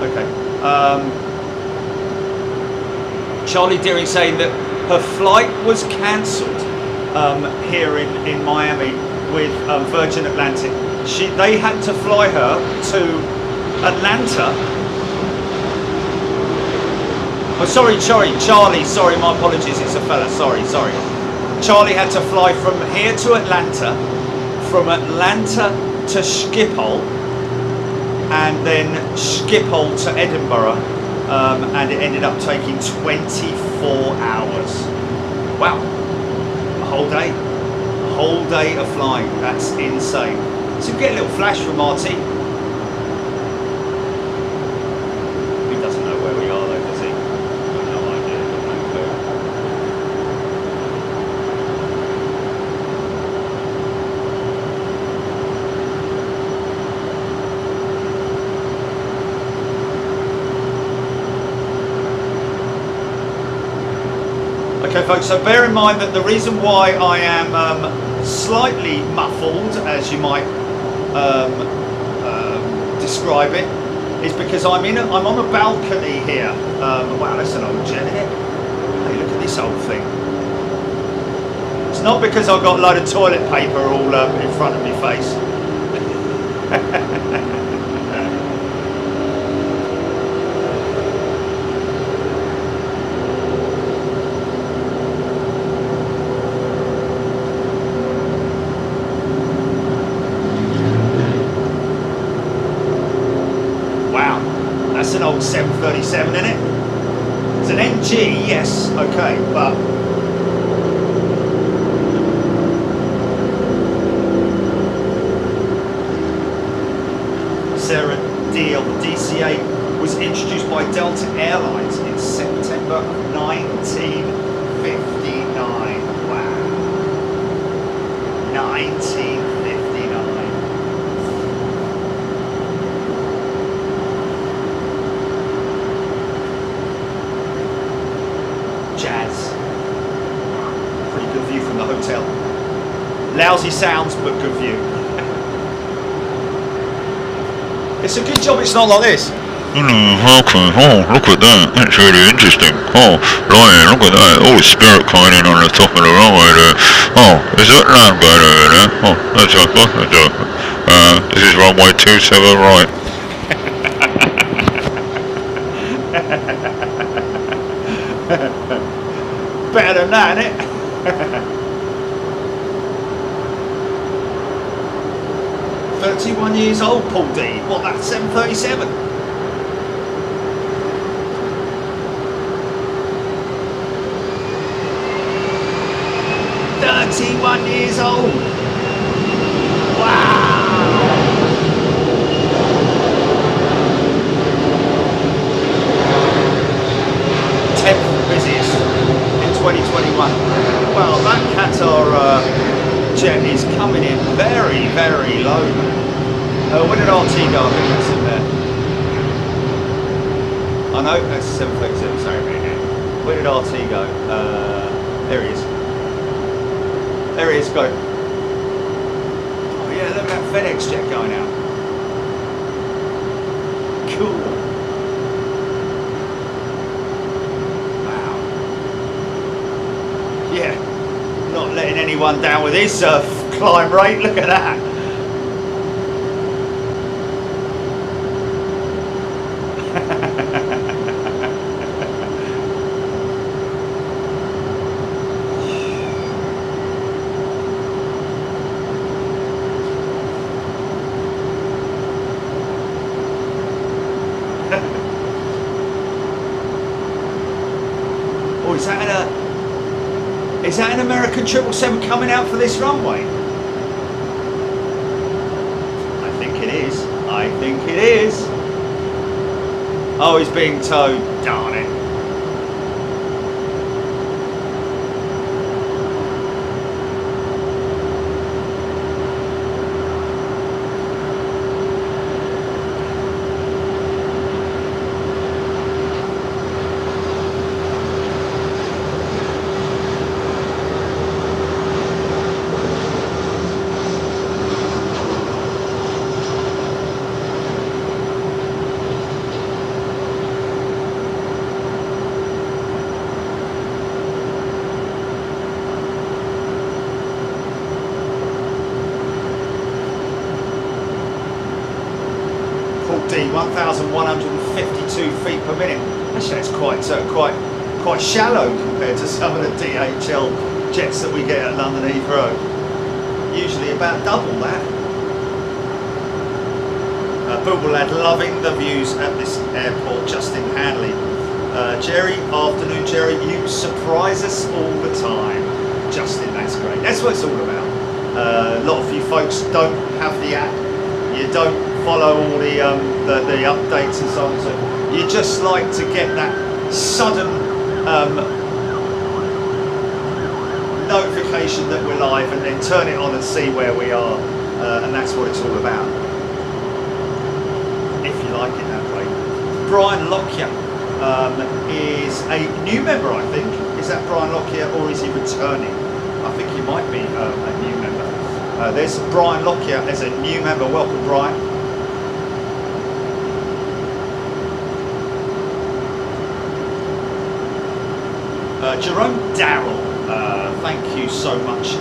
Okay. Charlie Deary saying that her flight was cancelled here in Miami with Virgin Atlantic. They had to fly her to Atlanta. Oh, sorry, Charlie, sorry, my apologies, it's a fella, sorry. Charlie had to fly from here to Atlanta, from Atlanta to Schiphol, and then Schiphol to Edinburgh, and it ended up taking 24 hours. Wow, a whole day. Whole day of flying. That's insane. So we get a little flash from Marty. He doesn't know where we are though, does he? Got no idea, got no clue. Okay folks, so bear in mind that the reason why I am slightly muffled, as you might describe it, is because I'm on a balcony here. Wow, that's an old jet, isn't it? Hey, look at this old thing. It's not because I've got a load of toilet paper all in front of my face. That's an old 737, isn't it? It's an NG, yes, okay, but Sarah Deal, the DC-8 was introduced by Delta Airlines in September of 1959. Wow. 1959. Lousy sounds, but good view. It's a good job it's not like this. Okay. Oh, look at that. That's really interesting. Oh, right, look at that. Oh, spirit coining on the top of the runway there. Oh, is that land going over there? Oh, that's okay. That's okay. This is runway 27 right. Better than that, innit? $31 years old, Paul D. What, that's 737? $31 years old. Wow. 10th busiest in 2021. Well, that Qatar jet is coming in very, very low. Where did RT go? I think that's in there. I know that's 737. Sorry, man. Where did RT go? There he is. There he is. Go. Oh yeah, look at that FedEx jet going out. Cool. Yeah, not letting anyone down with his climb rate. Look at that. Oh, is that an American 777 coming out for this runway? I think it is. I think it is. Oh, he's being towed. Darn it. D, 1,152 feet per minute. Actually, it's quite shallow compared to some of the DHL jets that we get at London Heathrow. Usually about double that. Booble lad, loving the views at this airport. Justin Hanley. Jerry, afternoon Jerry, you surprise us all the time. Justin, that's great. That's what it's all about. A lot of you folks don't have the app. You don't follow all the updates and so on. So you just like to get that sudden notification that we're live and then turn it on and see where we are. And that's what it's all about. If you like it that way. Brian Lockyer is a new member, I think. Is that Brian Lockyer or is he returning? I think he might be a new member. There's Brian Lockyer as a new member. Welcome, Brian. Jerome Darrell, thank you so much.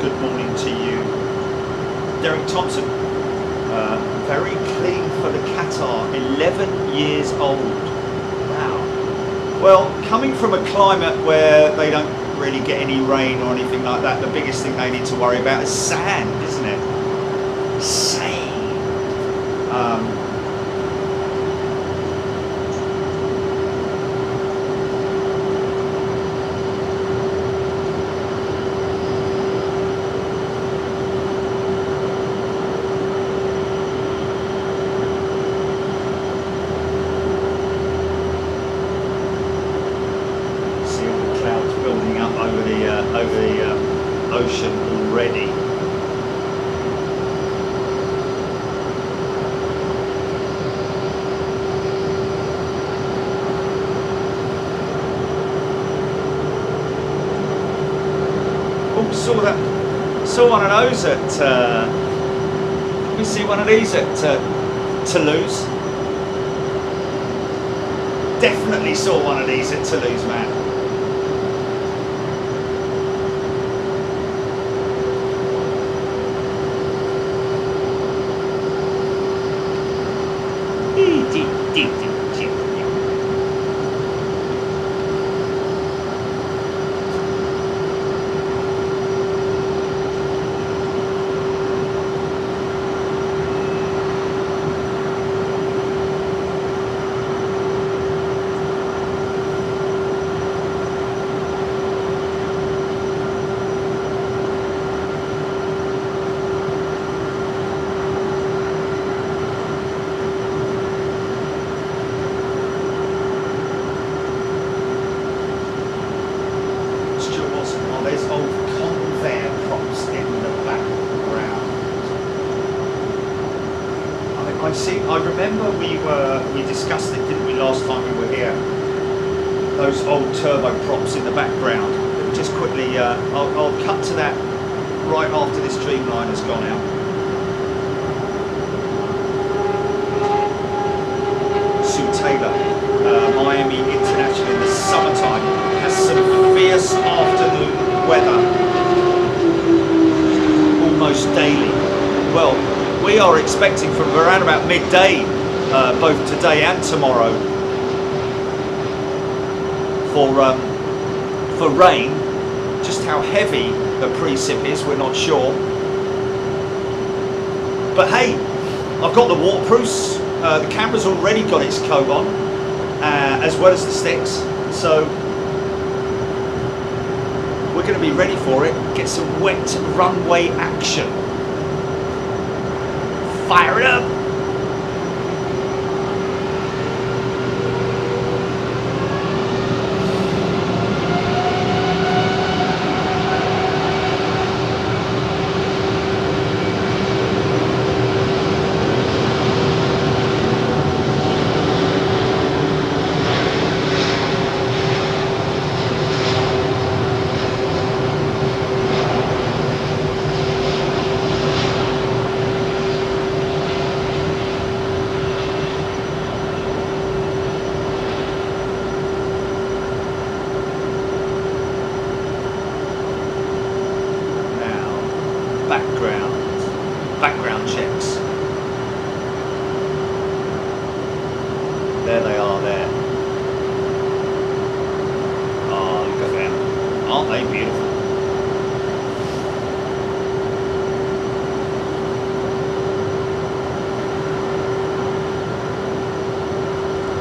Good morning to you. Derek Thompson, very clean for the Qatar, 11 years old. Wow. Well, coming from a climate where they don't really get any rain or anything like that, the biggest thing they need to worry about is sand, isn't it? Sand. Ocean already. Oh, Saw one of those at, let me see one of these at Toulouse. Definitely saw one of these at Toulouse, man. I remember we discussed it, didn't we, last time we were here? Those old turbo props in the background. Just quickly, I'll cut to that right after this Dreamliner has gone out. Sue Taylor, Miami International in the summertime, has some fierce afternoon weather, almost daily. Well, we are expecting from around about midday, both today and tomorrow, for rain. Just how heavy the precip is, we're not sure. But hey, I've got the waterproofs. The camera's already got its coat on, as well as the sticks. So we're going to be ready for it. Get some wet runway action. Fire it up! Background checks. There they are there. Oh, look at them. Aren't they beautiful?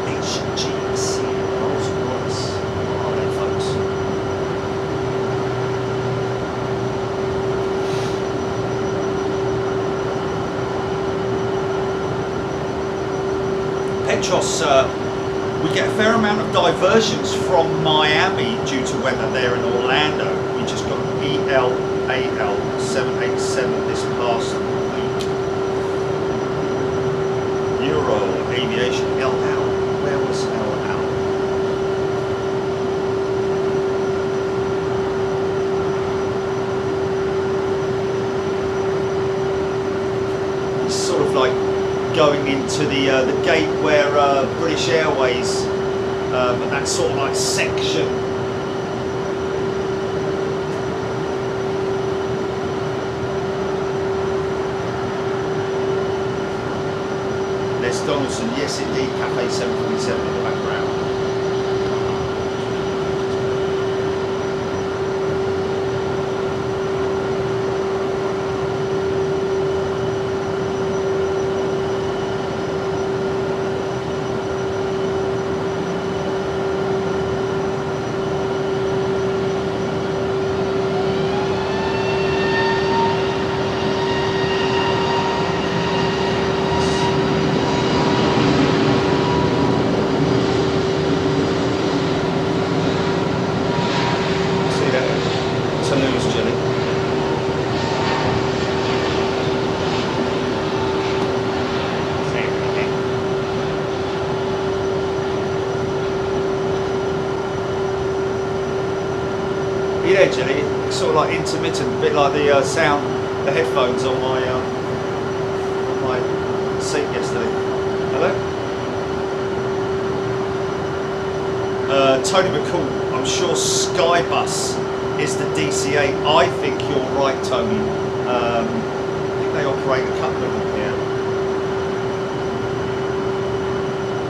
HGC Rolls Royce. What are they, folks? Petros, we get a fair amount of diversions from Miami due to weather there in Orlando. We just got ELAL 787 this past week. Euro Aviation LL. Where was LL? It's sort of like going into the gate where British Airways, and that sort of like section. Les Donaldson, yes indeed, Cafe 747 in the background. sort of like intermittent, a bit like the sound, the headphones on my seat yesterday. Hello? Tony McCall, I'm sure Skybus is the DC-8. I think you're right, Tony. I think they operate a couple of them here.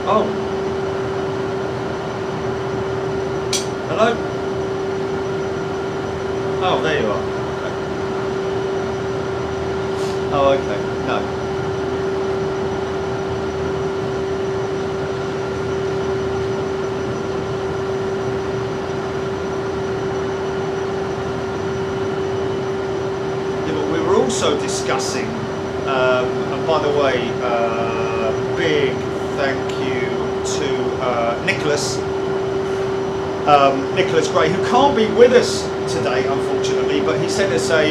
Oh. Hello? Oh, there you are. Okay. Oh, okay. No. Yeah, but we were also discussing, and by the way, big thank you to Nicholas. Nicholas Gray, who can't be with us today, unfortunately, but he sent us a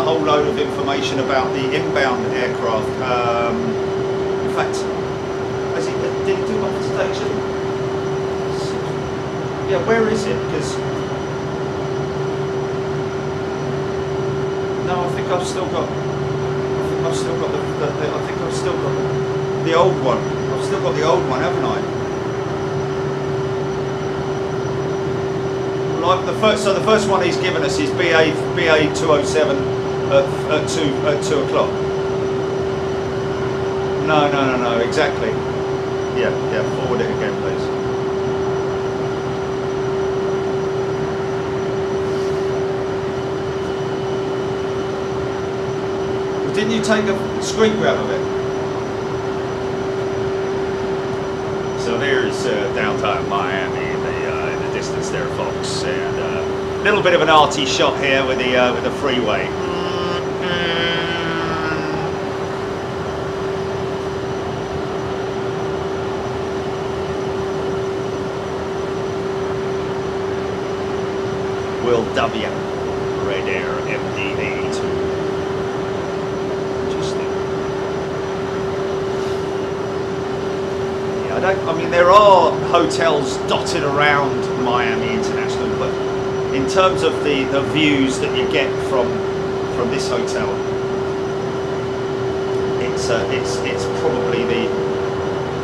whole load of information about the inbound aircraft. In fact, did he do one for station? Yeah, where is it? Because no, I think I've still got the old one. I've still got the old one, haven't I? Like the first one he's given us is BA 207 at 2 o'clock. No, exactly. Yeah, forward it again, please. Well, didn't you take a screen grab of it? So there's downtown Miami in the distance there, folks, and a little bit of an arty shot here with the freeway. Will W, Red Air MD82. I mean, there are hotels dotted around Miami International, but in terms of the views that you get from this hotel, it's probably the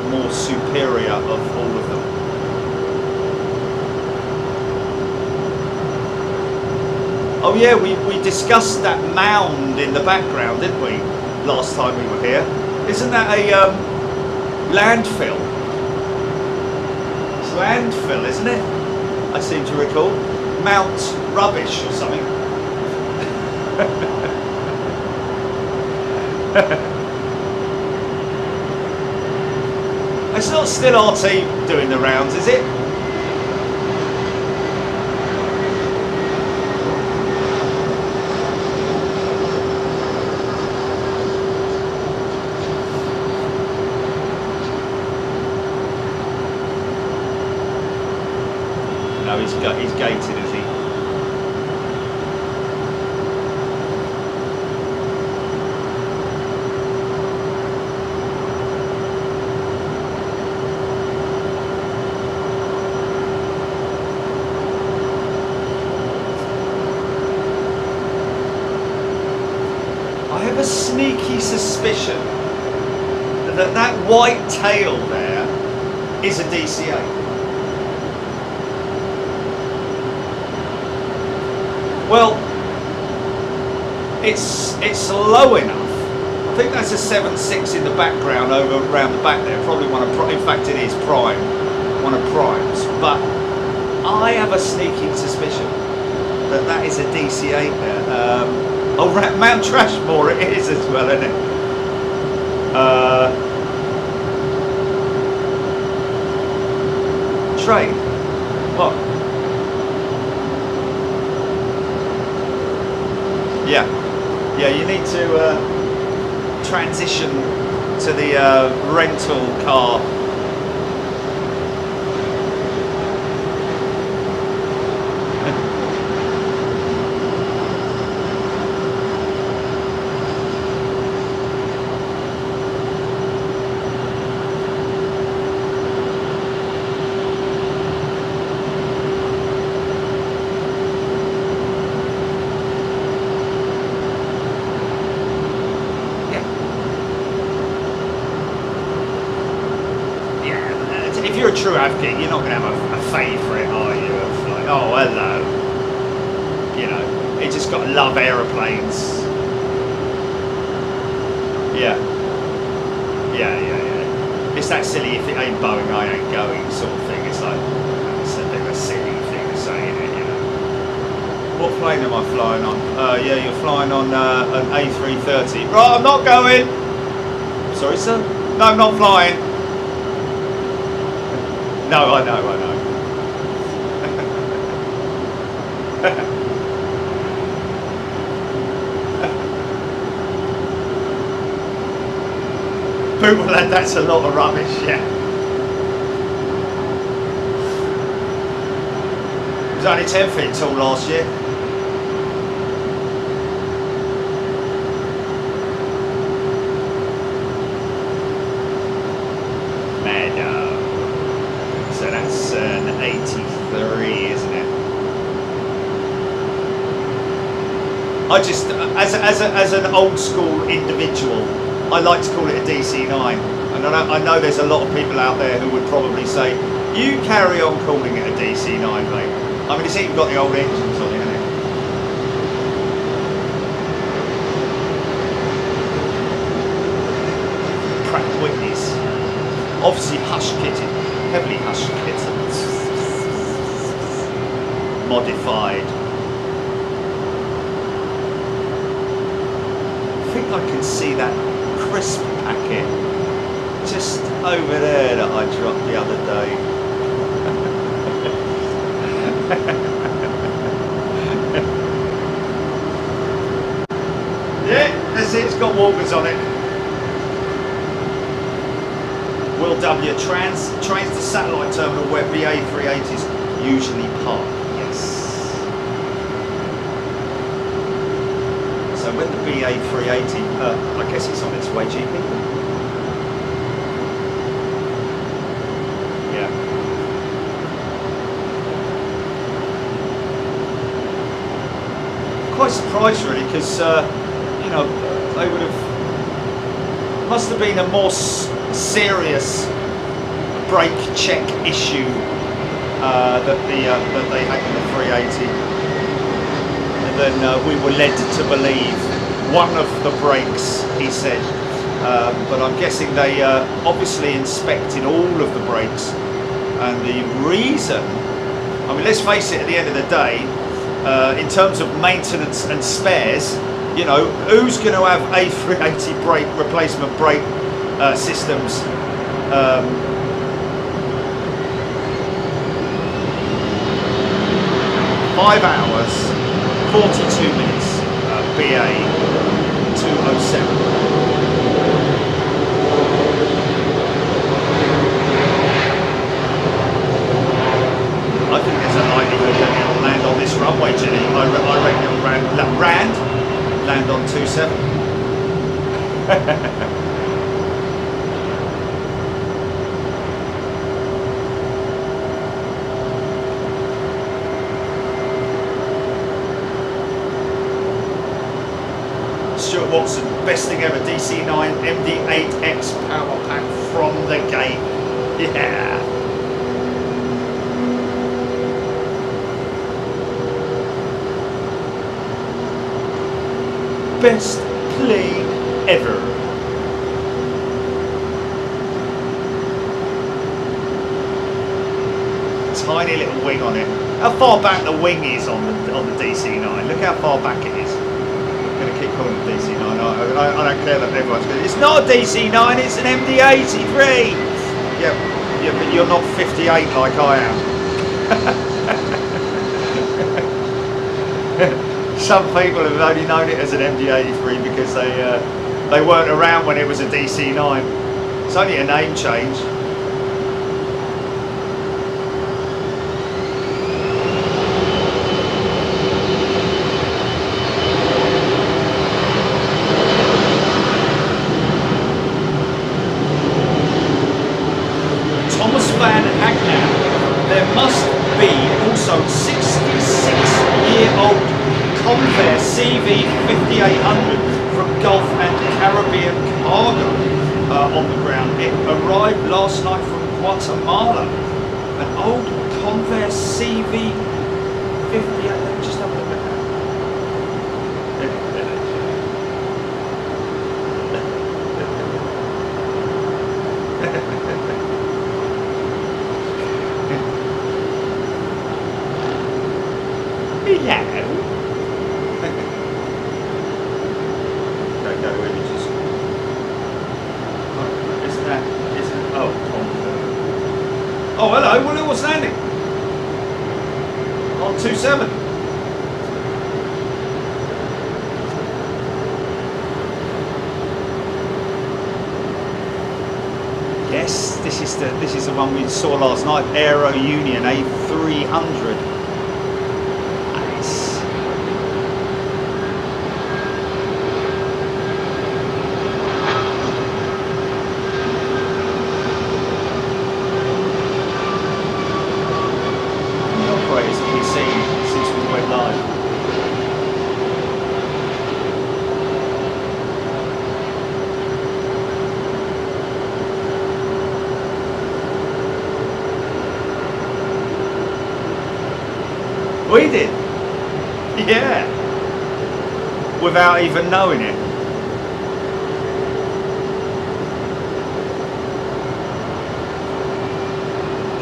more superior of all of them. Oh yeah, we discussed that mound in the background, didn't we, last time we were here? Isn't that a landfill? Landfill, isn't it? I seem to recall. Mount Rubbish or something. It's not still RT doing the rounds, is it? He's gated, is he? I have a sneaky suspicion that white tail there is a DC-8. Well, it's low enough. I think that's a 7.6 in the background around the back there. Probably one of, in fact, it is prime, one of primes. But I have a sneaking suspicion that is a DC-8 there. Oh, Mount Trashmore, it is as well, isn't it? Train. What? Yeah, you need to transition to the rental car. true AVGEEK, you're not going to have a favourite, are you? Of like, oh, hello. You know, you just got to love aeroplanes. Yeah. It's that silly, if it ain't Boeing, I ain't going sort of thing. It's like, it's a bit of a silly thing to say, isn't it, you know? What plane am I flying on? Yeah, you're flying on an A330. Right, I'm not going. Sorry, sir? No, I'm not flying. No, I know. Boomer lad, that's a lot of rubbish, yeah. It was only 10 feet tall last year. Meadow. So that's an 83, isn't it? I just, as an old school individual, I like to call it a DC-9, and I know there's a lot of people out there who would probably say, you carry on calling it a DC-9, mate. I mean, it's even got the old engines on it, hasn't it? Pratt & Whitney's. Obviously hush kitted, heavily hush kitted. Modified. I think I can see that crisp packet just over there that I dropped the other day. Yeah, that's it, it's got walkers on it. Will W trains to satellite terminal where BA380s usually park. Yes. So when the BA380, I guess it's on its way, GP. Yeah. Quite surprised really, because you know, they would have, must have been a more serious brake check issue that they had in the 380. Then we were led to believe one of the brakes, he said, but I'm guessing they obviously inspected all of the brakes, and the reason, I mean, let's face it, at the end of the day, in terms of maintenance and spares, you know, who's going to have A380 brake replacement brake systems? 5 hours 42 minutes, BA 207. I think there's a likelihood that it'll land on this runway, Jenny. I reckon it'll land on 27. Stuart Watson, best thing ever, DC-9 MD8X power pack from the gate. Yeah. Best plane ever. Tiny little wing on it. How far back the wing is on the DC-9? Look how far back it is. I'm going to keep calling it DC-9. I don't care that everyone's going to. It's not a DC-9. It's an MD-83. Yeah, but you're not 58 like I am. Some people have only known it as an MD-83 because they weren't around when it was a DC-9. It's only a name change. Thomas Van Hagner, there must be also 66-year-old Convair CV5800 from Gulf and Caribbean cargo on the ground. It arrived last night from Guatemala. An old Converse CV58. Let me just have a look at that. Don't go images. Oh, isn't that? Oh, Converse. Oh, hello. Well, what's landing? On 27. Yes, this is the one we saw last night. Aero Union A300. Nice. The operators that we've seen since we went live. We did, yeah, without even knowing it.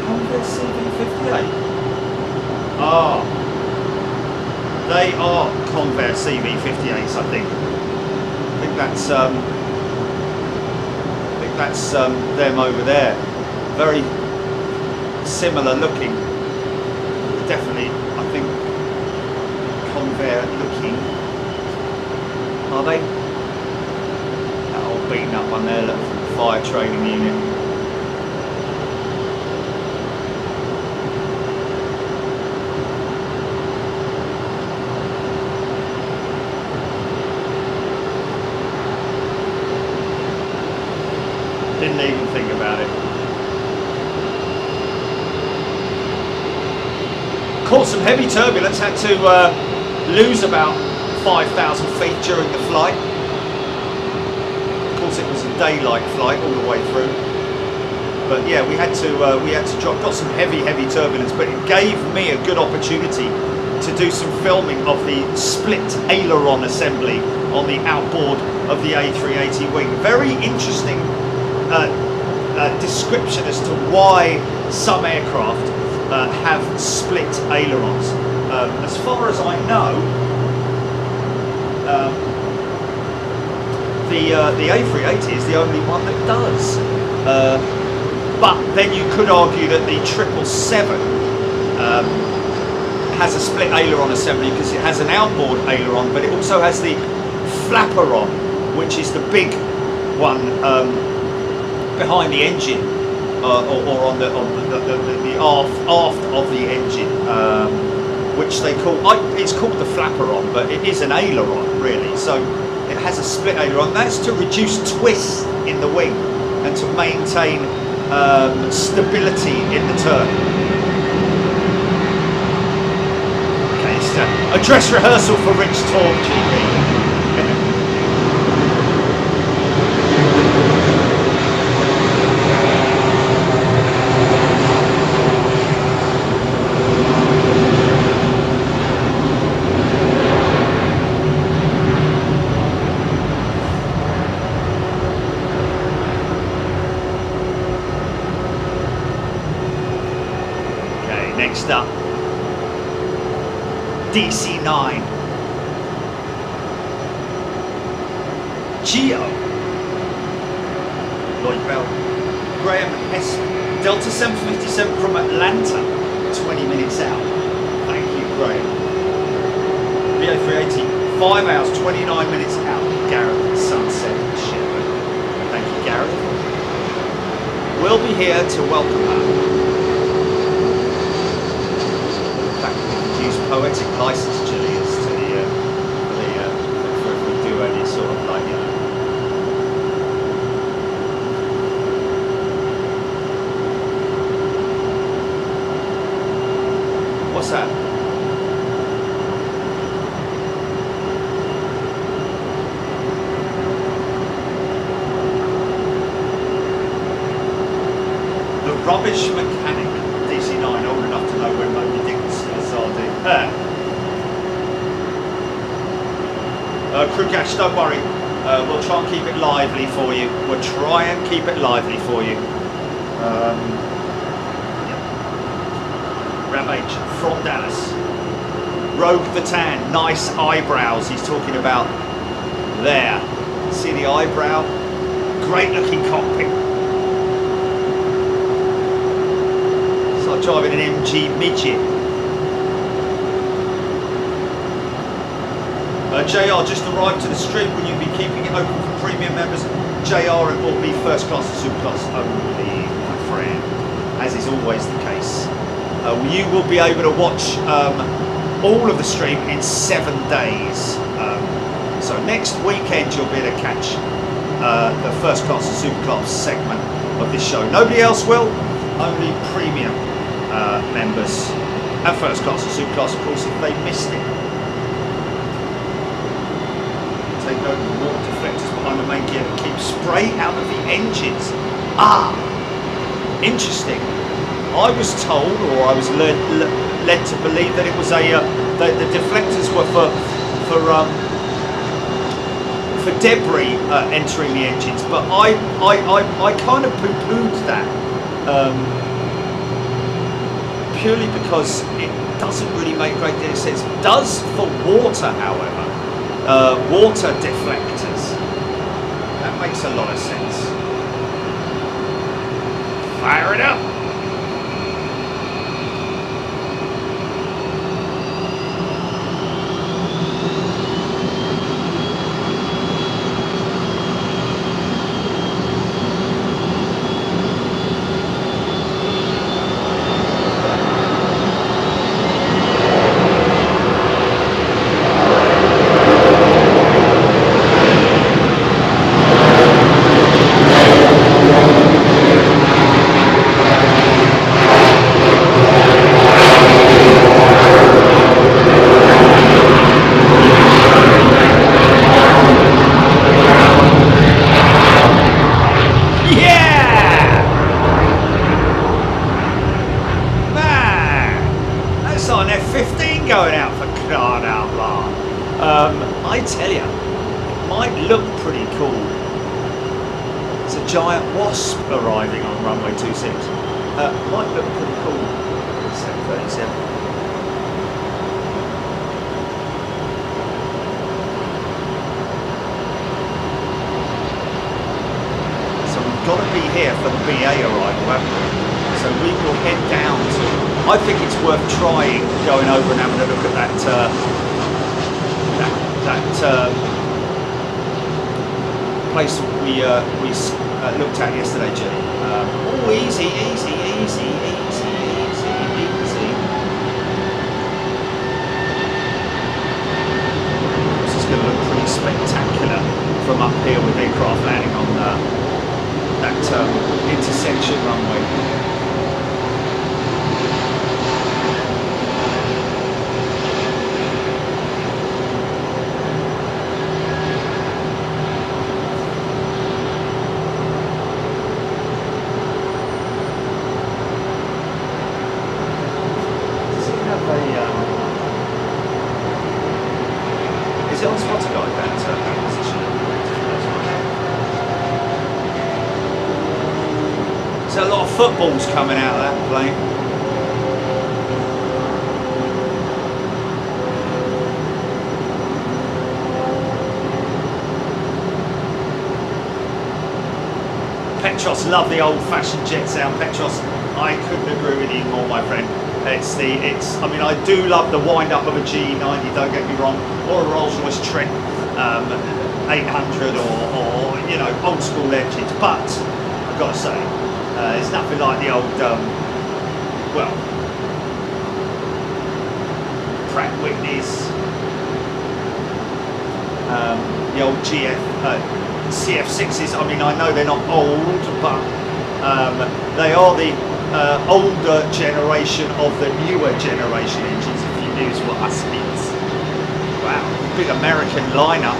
Converse CV58. Oh, they are Converse CV58s. I think that's them over there. Very similar looking. Definitely. I think Convair looking. Are they? That old beaten up one there, look, from the fire training unit. Didn't even think about it. Caught some heavy turbulence, had to lose about 5,000 feet during the flight. Of course, it was a daylight flight all the way through. But yeah, we had to drop. Got some heavy turbulence, but it gave me a good opportunity to do some filming of the split aileron assembly on the outboard of the A380 wing. Very interesting description as to why some aircraft have split ailerons. As far as I know, the A380 is the only one that does. But then you could argue that the 777 has a split aileron assembly because it has an outboard aileron, but it also has the flaperon, which is the big one behind the engine, or on the aft of the engine, which they call, it's called the flaperon, but it is an aileron really. So it has a split aileron. That's to reduce twist in the wing and to maintain stability in the turn. Okay, it's a dress rehearsal for Rich Torque, GP. Next up, DC-9 Geo, Lloyd Bell, Graham Hess, Delta 757 from Atlanta, 20 minutes out. Thank you, Graham. VA380, 5 hours, 29 minutes out. Gareth Sunset Shepherd. Thank you, Gareth. We'll be here to welcome her. Poetic license, Julius, to the for if we do any sort of like, you know. What's that? The Rubbish Mechanic, DC-9. Crew Cash, don't worry. We'll try and keep it lively for you. We'll try and keep it lively for you. Ram H from Dallas. Rogue the Tan, nice eyebrows he's talking about there. See the eyebrow? Great looking cockpit. It's like driving an MG midget. JR just arrived to the stream. Will you be keeping it open for premium members? JR, it will be first class and super class only, my friend, as is always the case. You will be able to watch all of the stream in 7 days. So next weekend you'll be able to catch the first class and super class segment of this show. Nobody else will, only premium members and first class and super class, of course, if they missed it. Take note of the water deflectors behind the main gear and keep spray out of the engines. Ah, interesting. I was told, or I was led to believe that it was a that the deflectors were for debris entering the engines, but I kind of poo-pooed that purely because it doesn't really make a great deal of sense. It does for water, however. Water deflectors. That makes a lot of sense. Fire it up! I tell you, it might look pretty cool. It's a giant wasp arriving on runway 26. Might look pretty cool. 737. So we've got to be here for the BA arrival, haven't we? So we will head down to. I think it's worth trying going over and having a look at that place we looked at yesterday, Jimmy. Oh, easy. This is going to look pretty spectacular from up here with aircraft landing on that intersection runway. Is it on spotter guide, that position? There's a lot of footballs coming out of that plane. Petros, love the old-fashioned jet sound. Petros, I couldn't agree with you more, my friend. I mean, I do love the wind-up of a G90, don't get me wrong, or a Rolls-Royce Trent 800 or you know, old-school engines, but I've got to say, it's nothing like the old, well, Pratt Whitney's, the old CF6s. I mean, I know they're not old, but they are the older generation of the newer generation engines, if you use what I mean. Wow, big American lineup.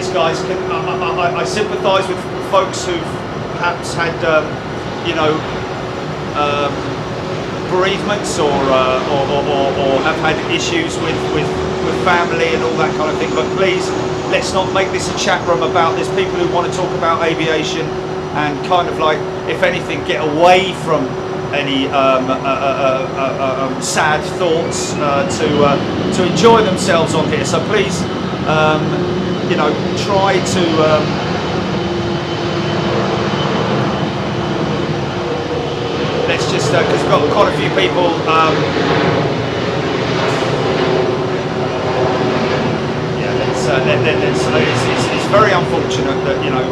please, guys, I sympathise with folks who've perhaps had, you know, bereavements or have had issues with family and all that kind of thing. But please, let's not make this a chat room about this. People who want to talk about aviation and kind of like, if anything, get away from any sad thoughts to enjoy themselves on here. So please, you know, try to let's just because we've got quite a few people. Yeah, it's very unfortunate that, you know.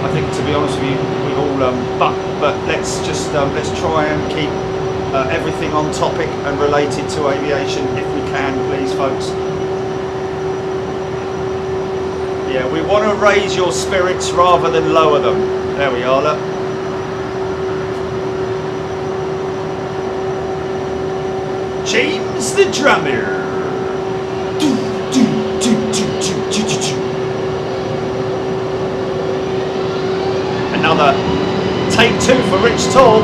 I think, to be honest with you, we've all but let's just let's try and keep everything on topic and related to aviation if we can, please, folks. Yeah, we want to raise your spirits rather than lower them. There we are, look. James the drummer. Another take two for Rich Tall.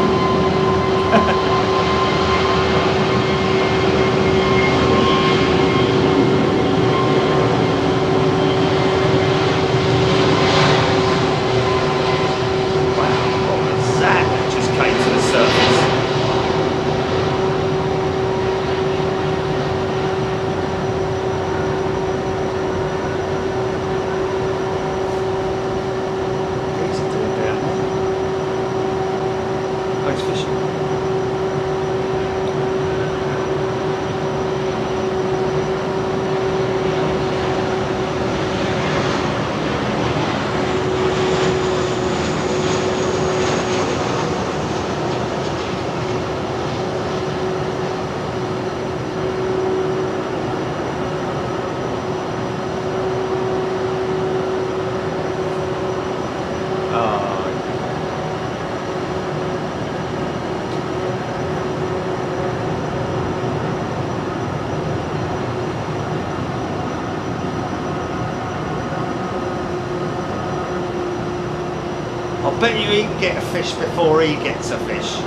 I bet you he can get a fish before he gets a fish.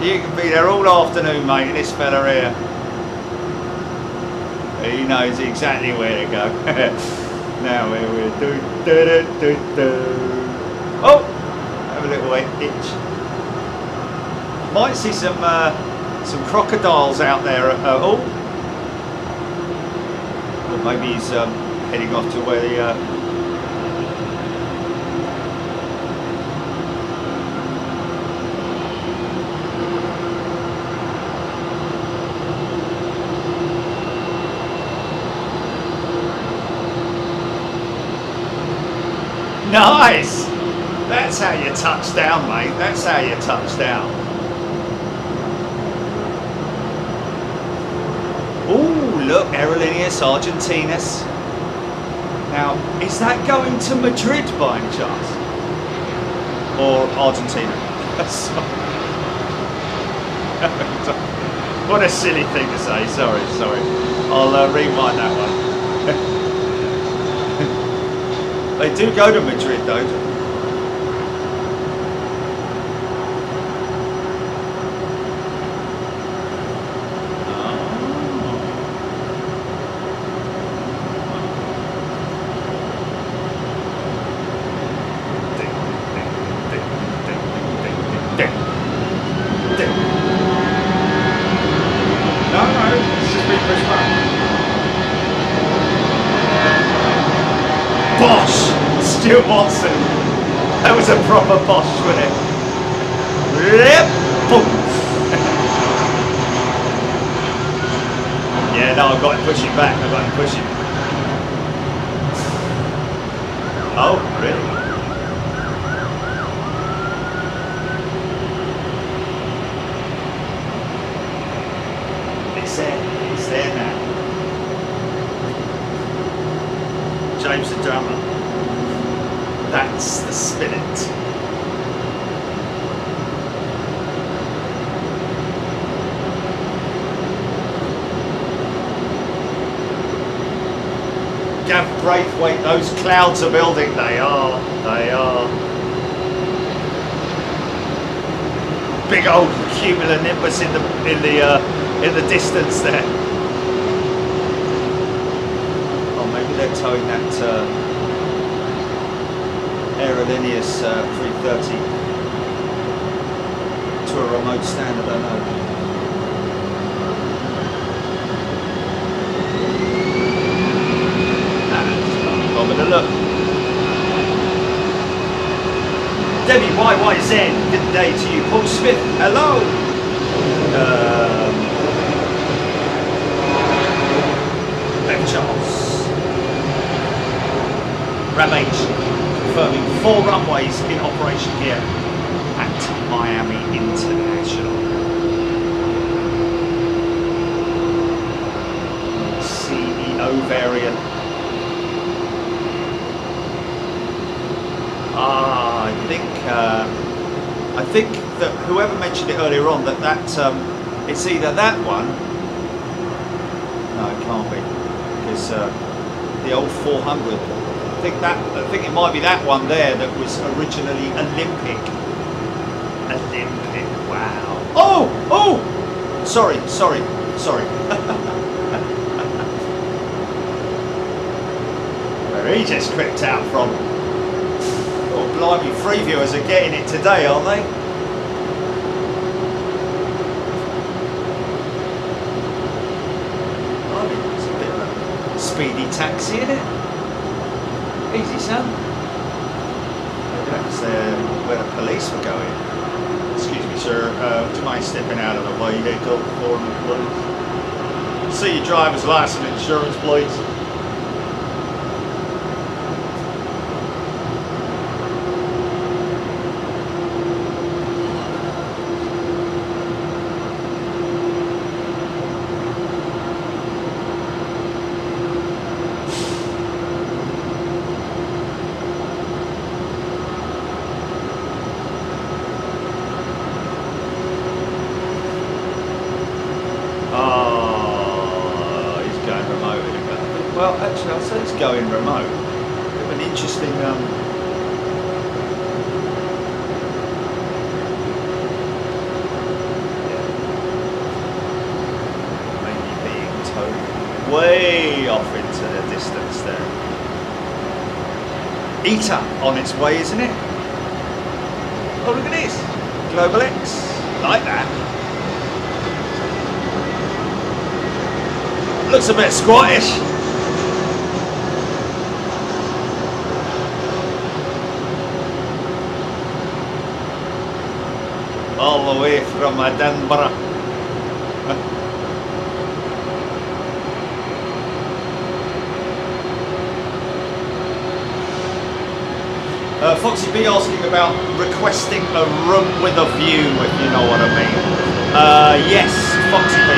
You can be there all afternoon, mate, this fella here. He knows exactly where to go. Now we're doing oh, have a little itch. Might see some crocodiles out there. Oh, or maybe he's heading off to where the. Nice! That's how you touch down, mate. That's how you touch down. Ooh, look, Aerolíneas Argentinas. Now, is that going to Madrid by any chance? Or Argentina? What a silly thing to say. Sorry. I'll rewind that one. They do go to Madrid, though. Watson. That was a proper Bosch, wasn't it? Yep. Boom. Yeah, no, I've got him pushing back. I've got him pushing. Oh, really? It's there now. James the drummer. That's the spirit. Gav Braithwaite, those clouds are building. They are. They are. Big old cumulonimbus in the distance there. Oh, maybe they're towing that Aerolíneas 330 to a remote stand. I don't know. But look, Debbie YYZ, good day to you. Paul Smith, hello. Ben Charles. Ramesh confirming 4 runways in operation here at Miami International. CEO variant. I think that whoever mentioned it earlier on that it's either that one. No, it can't be, because the old 400. I think it might be that one there that was originally Olympic. Olympic. Wow. Oh. Sorry. Where he just crept out from. Blimey, free viewers are getting it today, aren't they? Blimey, it's a bit of a speedy taxi, isn't it? Easy, son. Maybe that's where the police were going. Excuse me, sir. Would you mind stepping out of the vehicle for me, please? See your driver's license and insurance, please. Well, actually, I'll say it's going remote. Bit of an interesting maybe being towed way off into the distance there. ETA on its way, isn't it? Oh, look at this. Global X. Like that. Looks a bit squattish. All the way from Edinburgh. Foxy B asking about requesting a room with a view, if you know what I mean. Yes, Foxy B.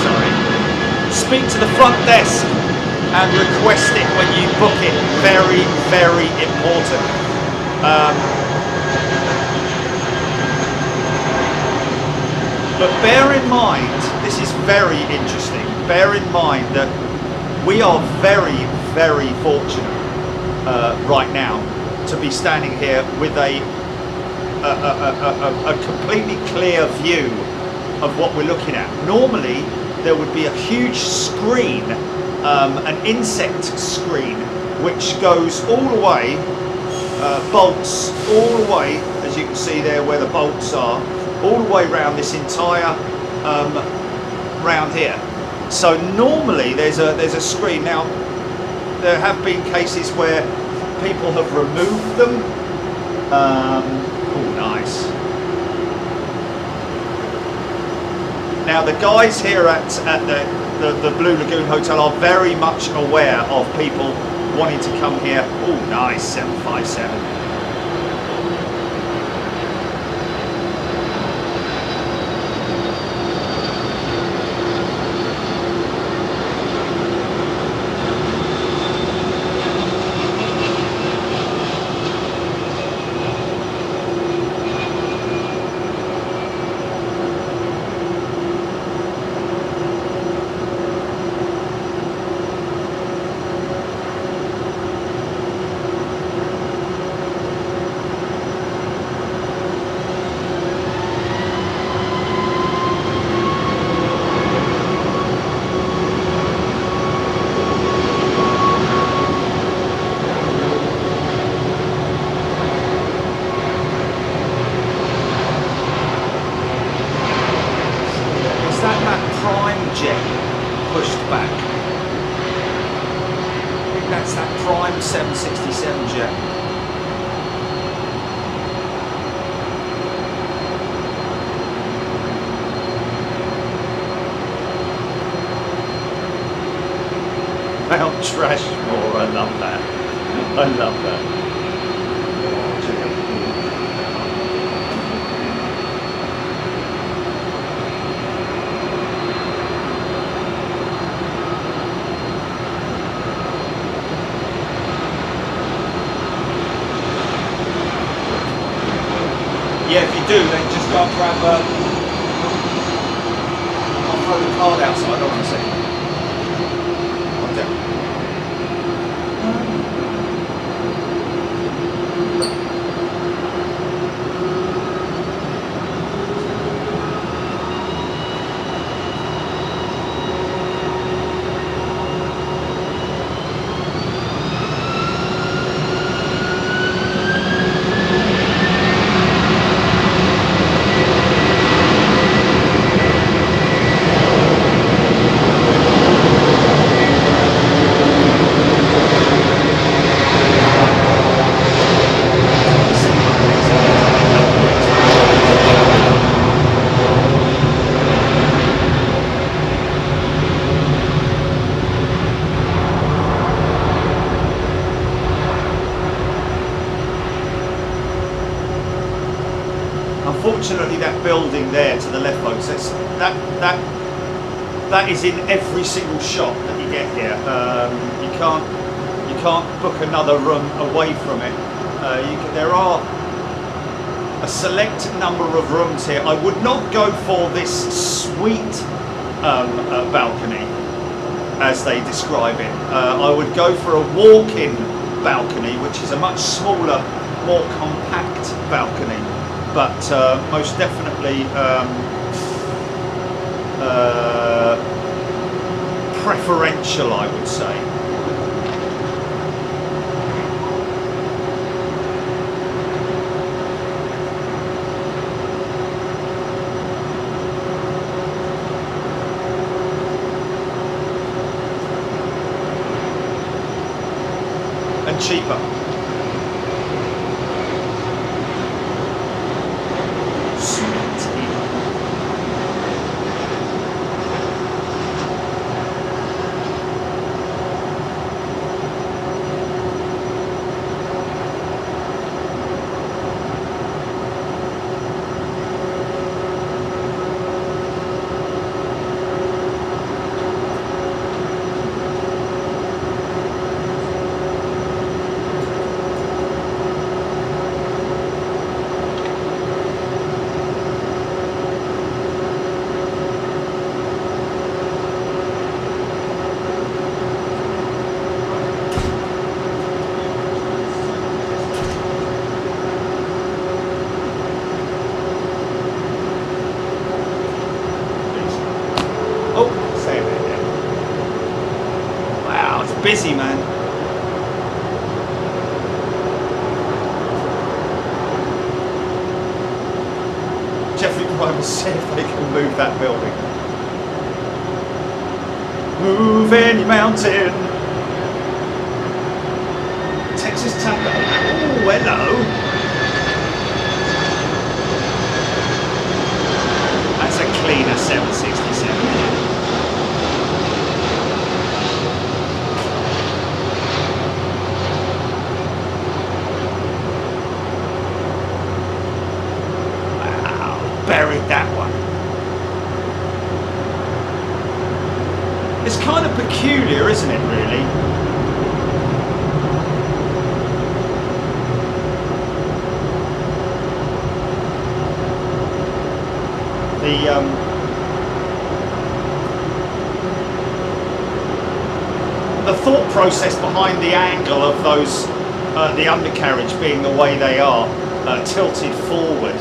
Sorry. Speak to the front desk and request it when you book it. Very, very important. But bear in mind, this is very interesting, bear in mind that we are very, very fortunate right now to be standing here with a completely clear view of what we're looking at. Normally there would be a huge screen, an insect screen, which goes all the way, bolts all the way, as you can see there where the bolts are, all the way around this entire round here. So normally there's a screen. Now there have been cases where people have removed them. Oh, nice. Now the guys here at the Blue Lagoon Hotel are very much aware of people wanting to come here. Oh, nice, 757. jet pushed back. I think that's that prime 767 jet. Mount Trashmore, I love that. I love that. Yeah, if you do, then just go and grab I'll throw the card outside, hold on a second. One down. Unfortunately, that building there to the left, folks, that is in every single shot that you get here. You can't book another room away from it. There are a select number of rooms here. I would not go for this suite balcony, as they describe it. I would go for a walk-in balcony, which is a much smaller, more compact balcony. But most definitely preferential, I would say. And cheaper. Busy, man. Jeffrey Prime will see if they can move that building. Move any mountain. Texas Taco. Oh, hello. That's a cleaner 767. Buried that one. It's kind of peculiar, isn't it, really? The thought process behind the angle of those, the undercarriage being the way they are, tilted forward.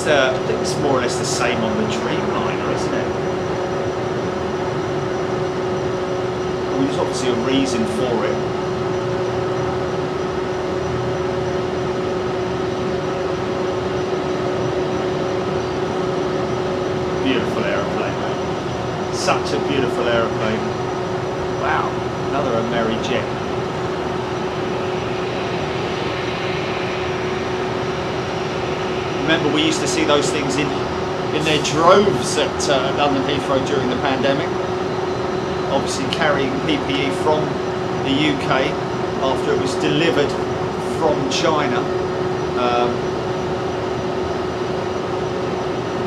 I think it's more or less the same on the Dreamliner, isn't it? Well, there's obviously a reason for it. Such a beautiful aeroplane. Wow, another Amerijet. Remember, we used to see those things in their droves at London Heathrow during the pandemic. Obviously carrying PPE from the UK after it was delivered from China. I'm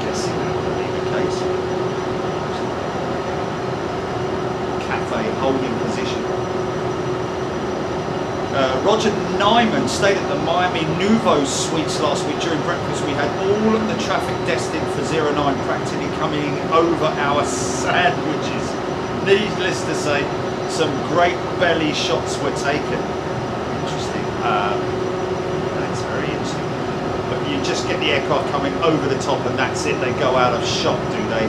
guessing that would be the case. Cafe holding position. Roger Nyman stayed at the Miami Nouveau Suites last week. During breakfast we had all of the traffic destined for 09 practically coming over our sandwiches. Needless to say, some great belly shots were taken. Interesting. That's very interesting. But you just get the aircraft coming over the top and that's it. They go out of shot, do they?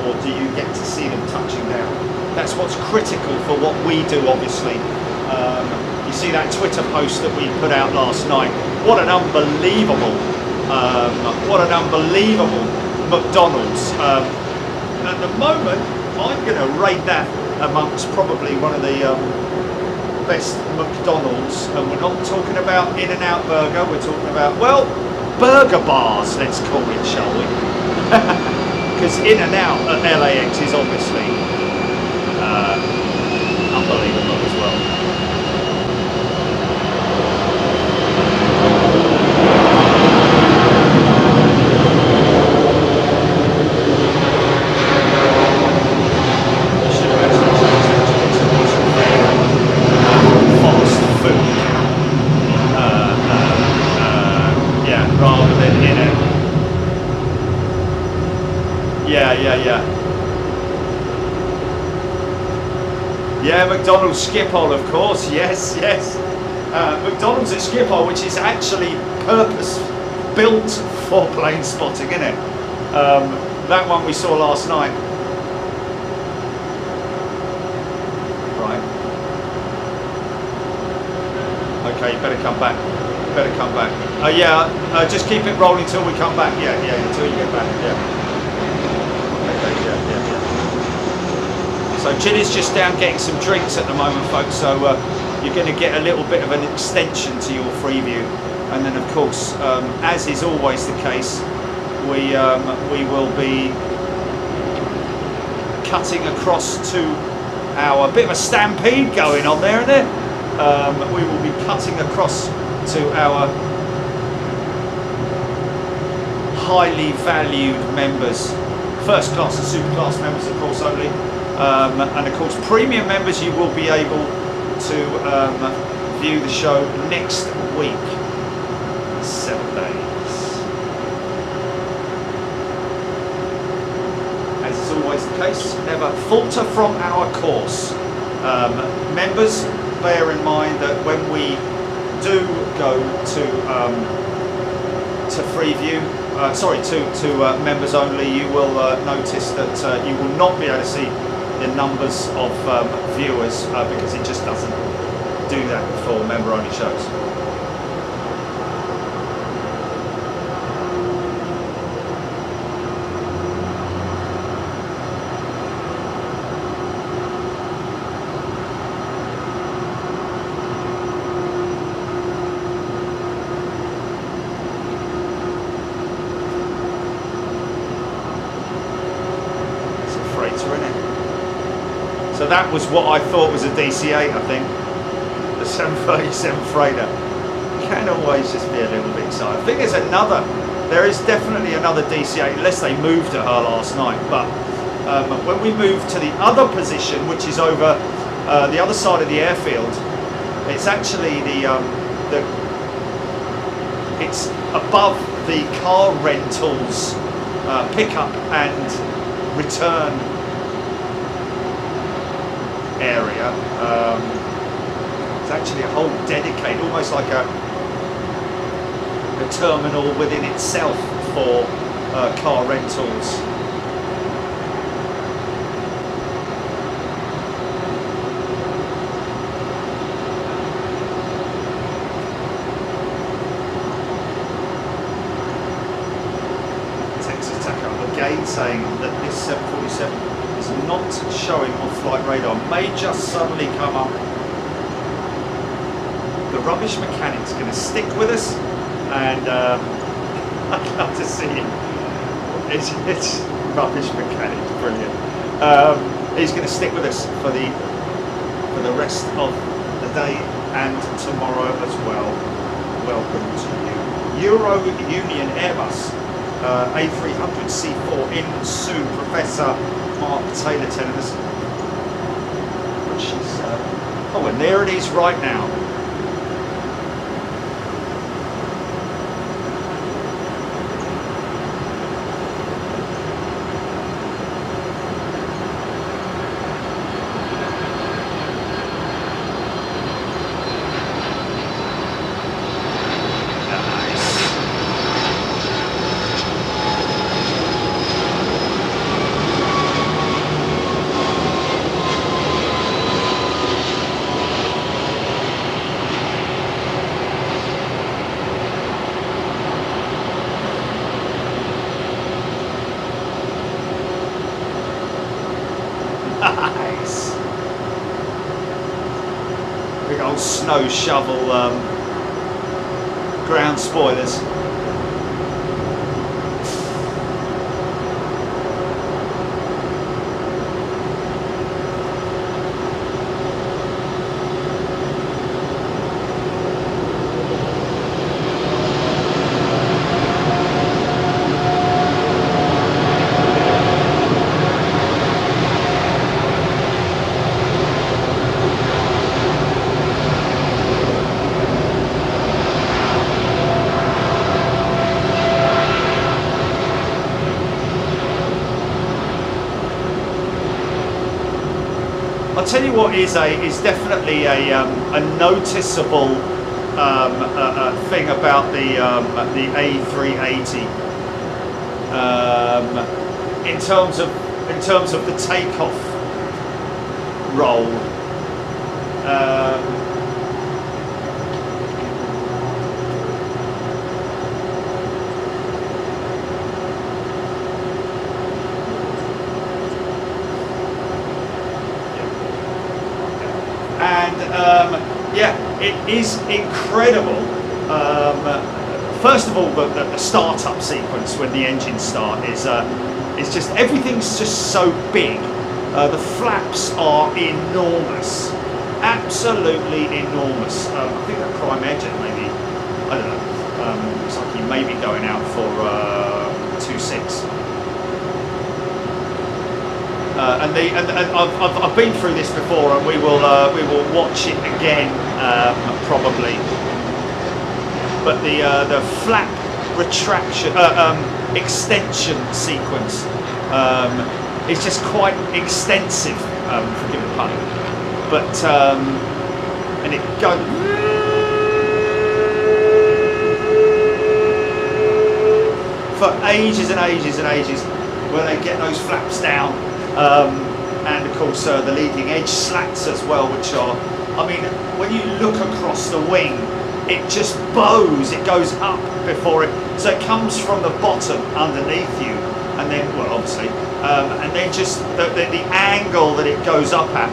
Or do you get to see them touching down? That's what's critical for what we do, obviously. You see that Twitter post that we put out last night. What an unbelievable McDonald's. At the moment, I'm going to rate that amongst probably one of the best McDonald's. And we're not talking about In-N-Out Burger, we're talking about, well, burger bars, let's call it, shall we? Because In-N-Out at LAX is obviously unbelievable as well. Fast food. Yeah, rather than In-N. Yeah. Yeah, McDonald's Schiphol, of course. Yes. McDonald's at Schiphol, which is actually purpose-built for plane spotting, isn't it? That one we saw last night. Right. Okay, you better come back. Just keep it rolling till we come back. Yeah, until you get back. Yeah. Yeah. So Ginny's just down getting some drinks at the moment, folks, so you're going to get a little bit of an extension to your Freeview, and then of course, as is always the case, we will be cutting across to our bit of a stampede going on there, isn't it? We will be cutting across to our highly valued members, first class and super class members, of course, only. And of course, premium members, you will be able to view the show next week, 7 days. As is always the case, never falter from our course. Members, bear in mind that when we do go to Freeview, to members only, you will notice that you will not be able to see the numbers of viewers because it just doesn't do that for member only shows. So that was what I thought was a DC-8, I think. The 737 freighter. Can always just be a little bit excited. I think there is definitely another DC-8, unless they moved at her last night. But when we move to the other position, which is over the other side of the airfield, it's actually it's above the car rentals pickup and return area. It's actually a whole dedicated, almost like a terminal within itself for car rentals. Texas tack up the gate. saying that this 747 is not showing on flight radar, may just suddenly come up. The rubbish mechanic's going to stick with us, and I'd love to see him. It's rubbish mechanic, brilliant. He's going to stick with us for the rest of the day and tomorrow as well. Welcome to you. Euro Union Airbus A300C4 in soon. Professor Mark Taylor telling us. But she's oh, and there it is right now. Nice. Big old snow shovel ground spoilers. I'll tell you what is definitely a noticeable thing about the A380 in terms of the takeoff roll. Yeah, it is incredible. First of all, the startup sequence when the engines start is just, everything's just so big. The flaps are enormous, absolutely enormous. I think that prime engine maybe, I don't know, looks like he may be going out for 2.6. And I've been through this before, and we will watch it again probably. But the flap retraction extension sequence is just quite extensive. Forgive the pun, but and it goes for ages and ages and ages when they get those flaps down. And of course the leading edge slats as well, which are, I mean, when you look across the wing, it just bows, it goes up before it, so it comes from the bottom underneath you, and then, well, obviously, and then just the angle that it goes up at.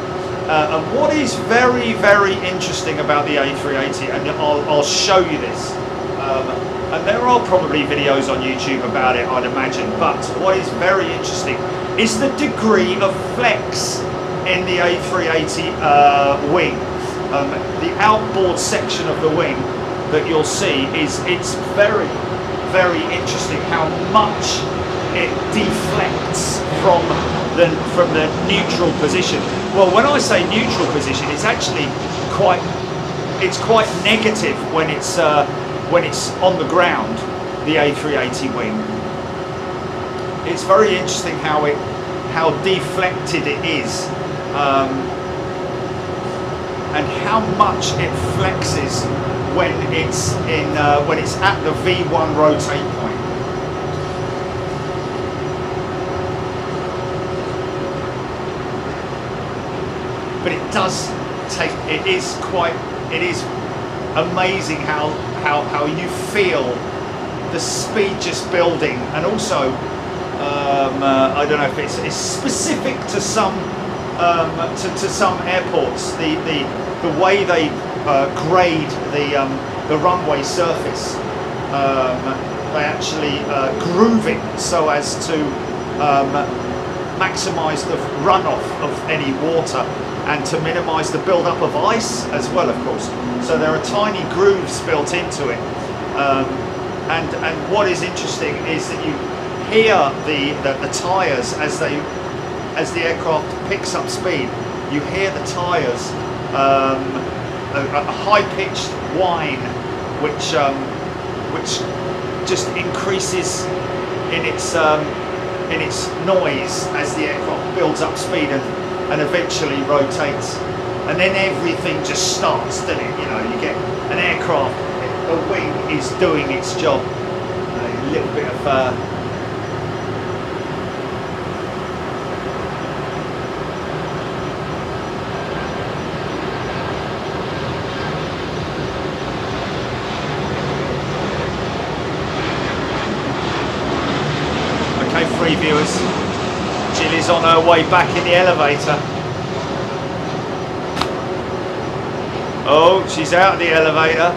And what is very, very interesting about the A380, and I'll show you this, and there are probably videos on YouTube about it, I'd imagine, but what is very interesting is the degree of flex in the A380 wing. The outboard section of the wing that you'll see it's very, very interesting how much it deflects from the neutral position. Well, when I say neutral position, it's actually quite negative when it's on the ground, the A380 wing. It's very interesting how deflected it is, and how much it flexes when it's at the V1 rotate point. But it does take. It is amazing how you feel the speed just building, and also I don't know if it's specific to some to some airports. The way they grade the runway surface, they actually groove it so as to maximise the runoff of any water and to minimise the build-up of ice as well, of course. So there are tiny grooves built into it. And what is interesting is that you hear the tyres as the aircraft picks up speed. You hear the tyres, a high-pitched whine, which just increases in its noise as the aircraft builds up speed and eventually rotates. And then everything just starts, doesn't it? You know, you get an aircraft, the wing is doing its job. A little bit of okay, free viewers. Jill is on her way back in the elevator. Oh, she's out of the elevator.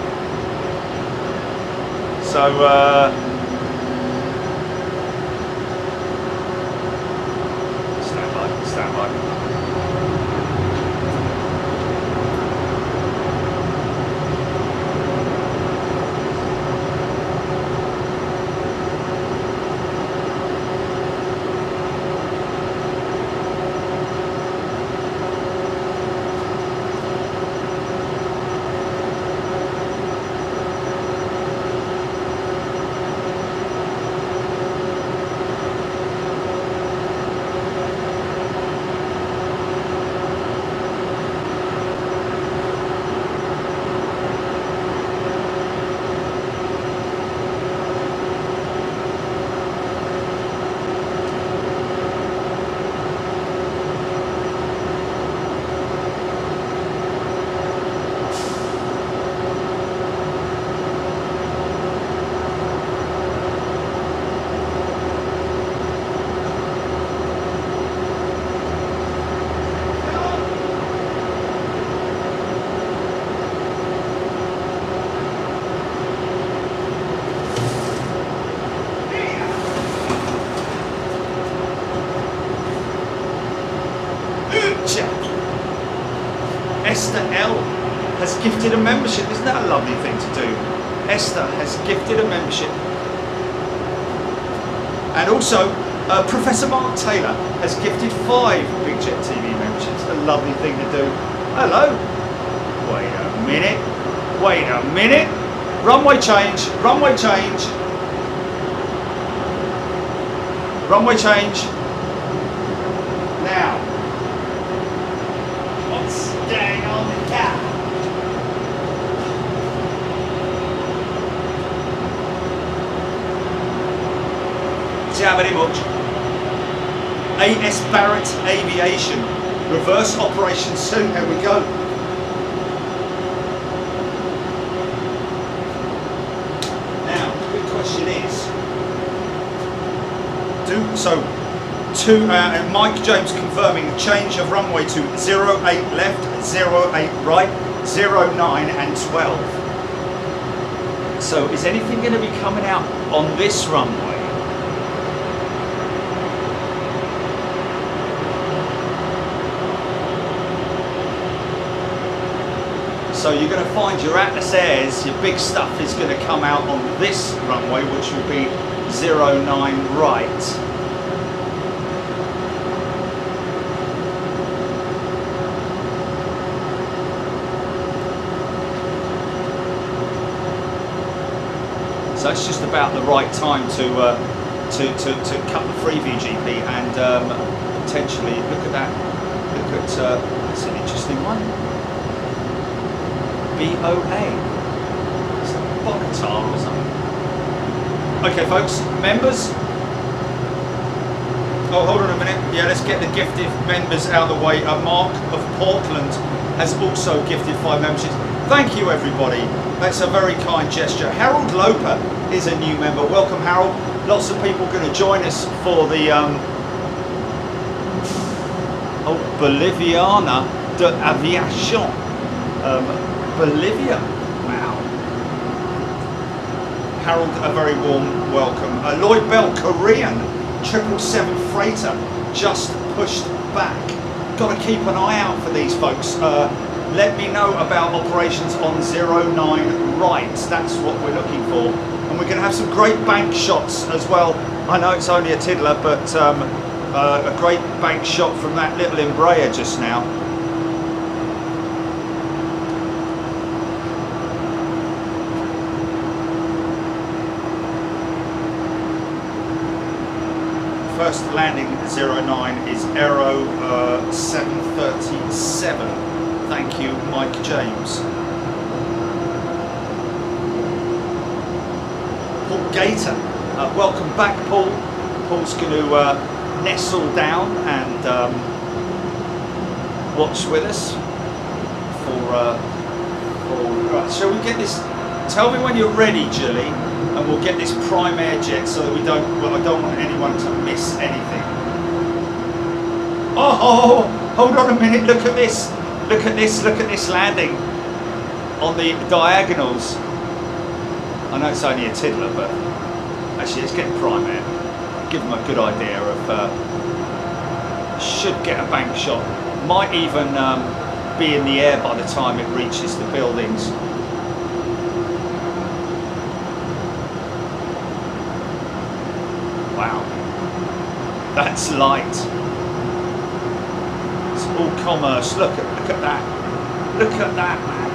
So, stand by. Esther L has gifted a membership. Isn't that a lovely thing to do? Esther has gifted a membership. And also, Professor Mark Taylor has gifted 5 Big Jet TV memberships. A lovely thing to do. Hello. Wait a minute. Wait a minute. Runway change. Runway change. Runway change. Now. What's going on with that? Ciao very much. AS Barrett Aviation. Reverse operation soon. There we go. Now, the big question is, Mike James confirming change of runway to 08 left, 08 right, 09 and 12. So is anything going to be coming out on this runway? So you're going to find your Atlas Airs, your big stuff is going to come out on this runway, which will be 09 right. So it's just about the right time to cut the freeview GP and potentially look at that. Look at that's an interesting one. BOA. It's like Bogota or something. Okay, folks, members. Oh, hold on a minute. Yeah, let's get the gifted members out of the way. Mark of Portland has also gifted 5 memberships. Thank you, everybody. That's a very kind gesture. Harold Loper is a new member. Welcome, Harold. Lots of people going to join us for the Boliviana de Aviation. Bolivia. Wow. Harold, a very warm welcome. Lloyd Bell, Korean 777 freighter, just pushed back. Got to keep an eye out for these folks. Let me know about operations on 09 right. That's what we're looking for. And we're going to have some great bank shots as well. I know it's only a tiddler, but a great bank shot from that little Embraer just now. First landing 09 is Aero 737. Thank you, Mike James. Paul Gator, welcome back, Paul. Paul's going to nestle down and watch with us right. Shall we get this? Tell me when you're ready, Julie, and we'll get this prime air jet so that we don't. Well, I don't want anyone to miss anything. Oh, hold on a minute. Look at this. Look at this. Look at this landing on the diagonals. I know it's only a tiddler, but actually, let's get prime air. Give them a good idea of. Should get a bank shot. Might even be in the air by the time it reaches the buildings. Wow, that's light. It's all commerce. Look at that. Look at that, man.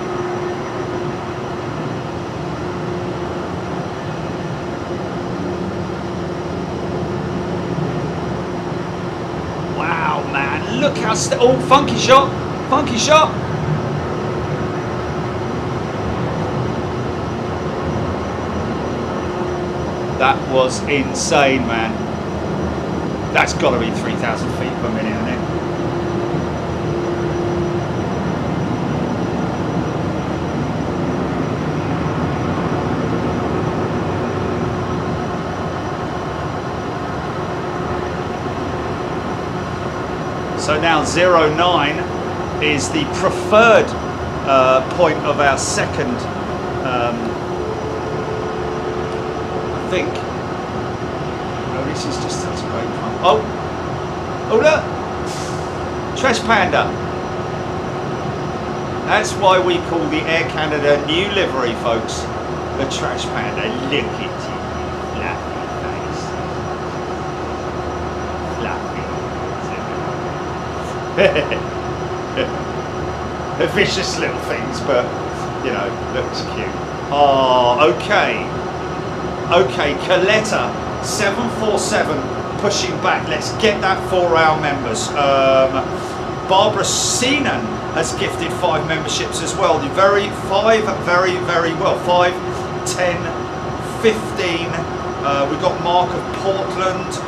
Wow, man. Look how oh, funky shot. Funky shot. That was insane, man. That's got to be 3,000 feet per minute, isn't it? So now 09 is the preferred point of our second I think. Oh, this is just such great fun. Oh look, Trash Panda. That's why we call the Air Canada new livery, folks, the Trash Panda. Look at you, fluffy face. They're vicious little things, but you know, looks cute. Oh, okay. Okay, Coletta 747 pushing back. Let's get that for our members. Barbara Seenan has gifted 5 memberships as well. Very well. 5, 10, 15. We've got Mark of Portland.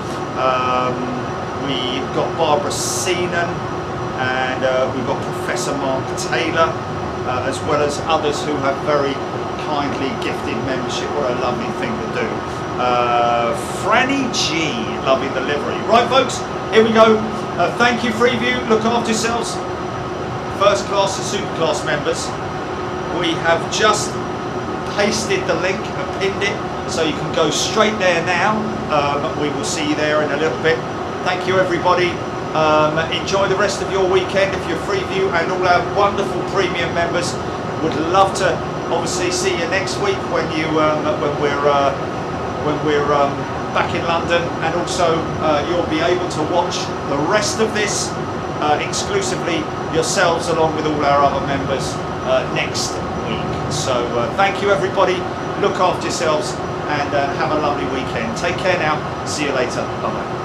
We've got Barbara Seenan, and we've got Professor Mark Taylor, as well as others who have very kindly gifted membership. What a lovely thing to do. Franny G, loving the livery. Right, folks, here we go. Thank you, Freeview. Look after yourselves. First class and super class members. We have just pasted the link and pinned it, so you can go straight there now. We will see you there in a little bit. Thank you, everybody. Enjoy the rest of your weekend if you're Freeview, and all our wonderful premium members. Would love to obviously see you next week when you when we're back in London, and also you'll be able to watch the rest of this exclusively yourselves, along with all our other members next week. So thank you, everybody. Look after yourselves and have a lovely weekend. Take care now. See you later. Bye bye.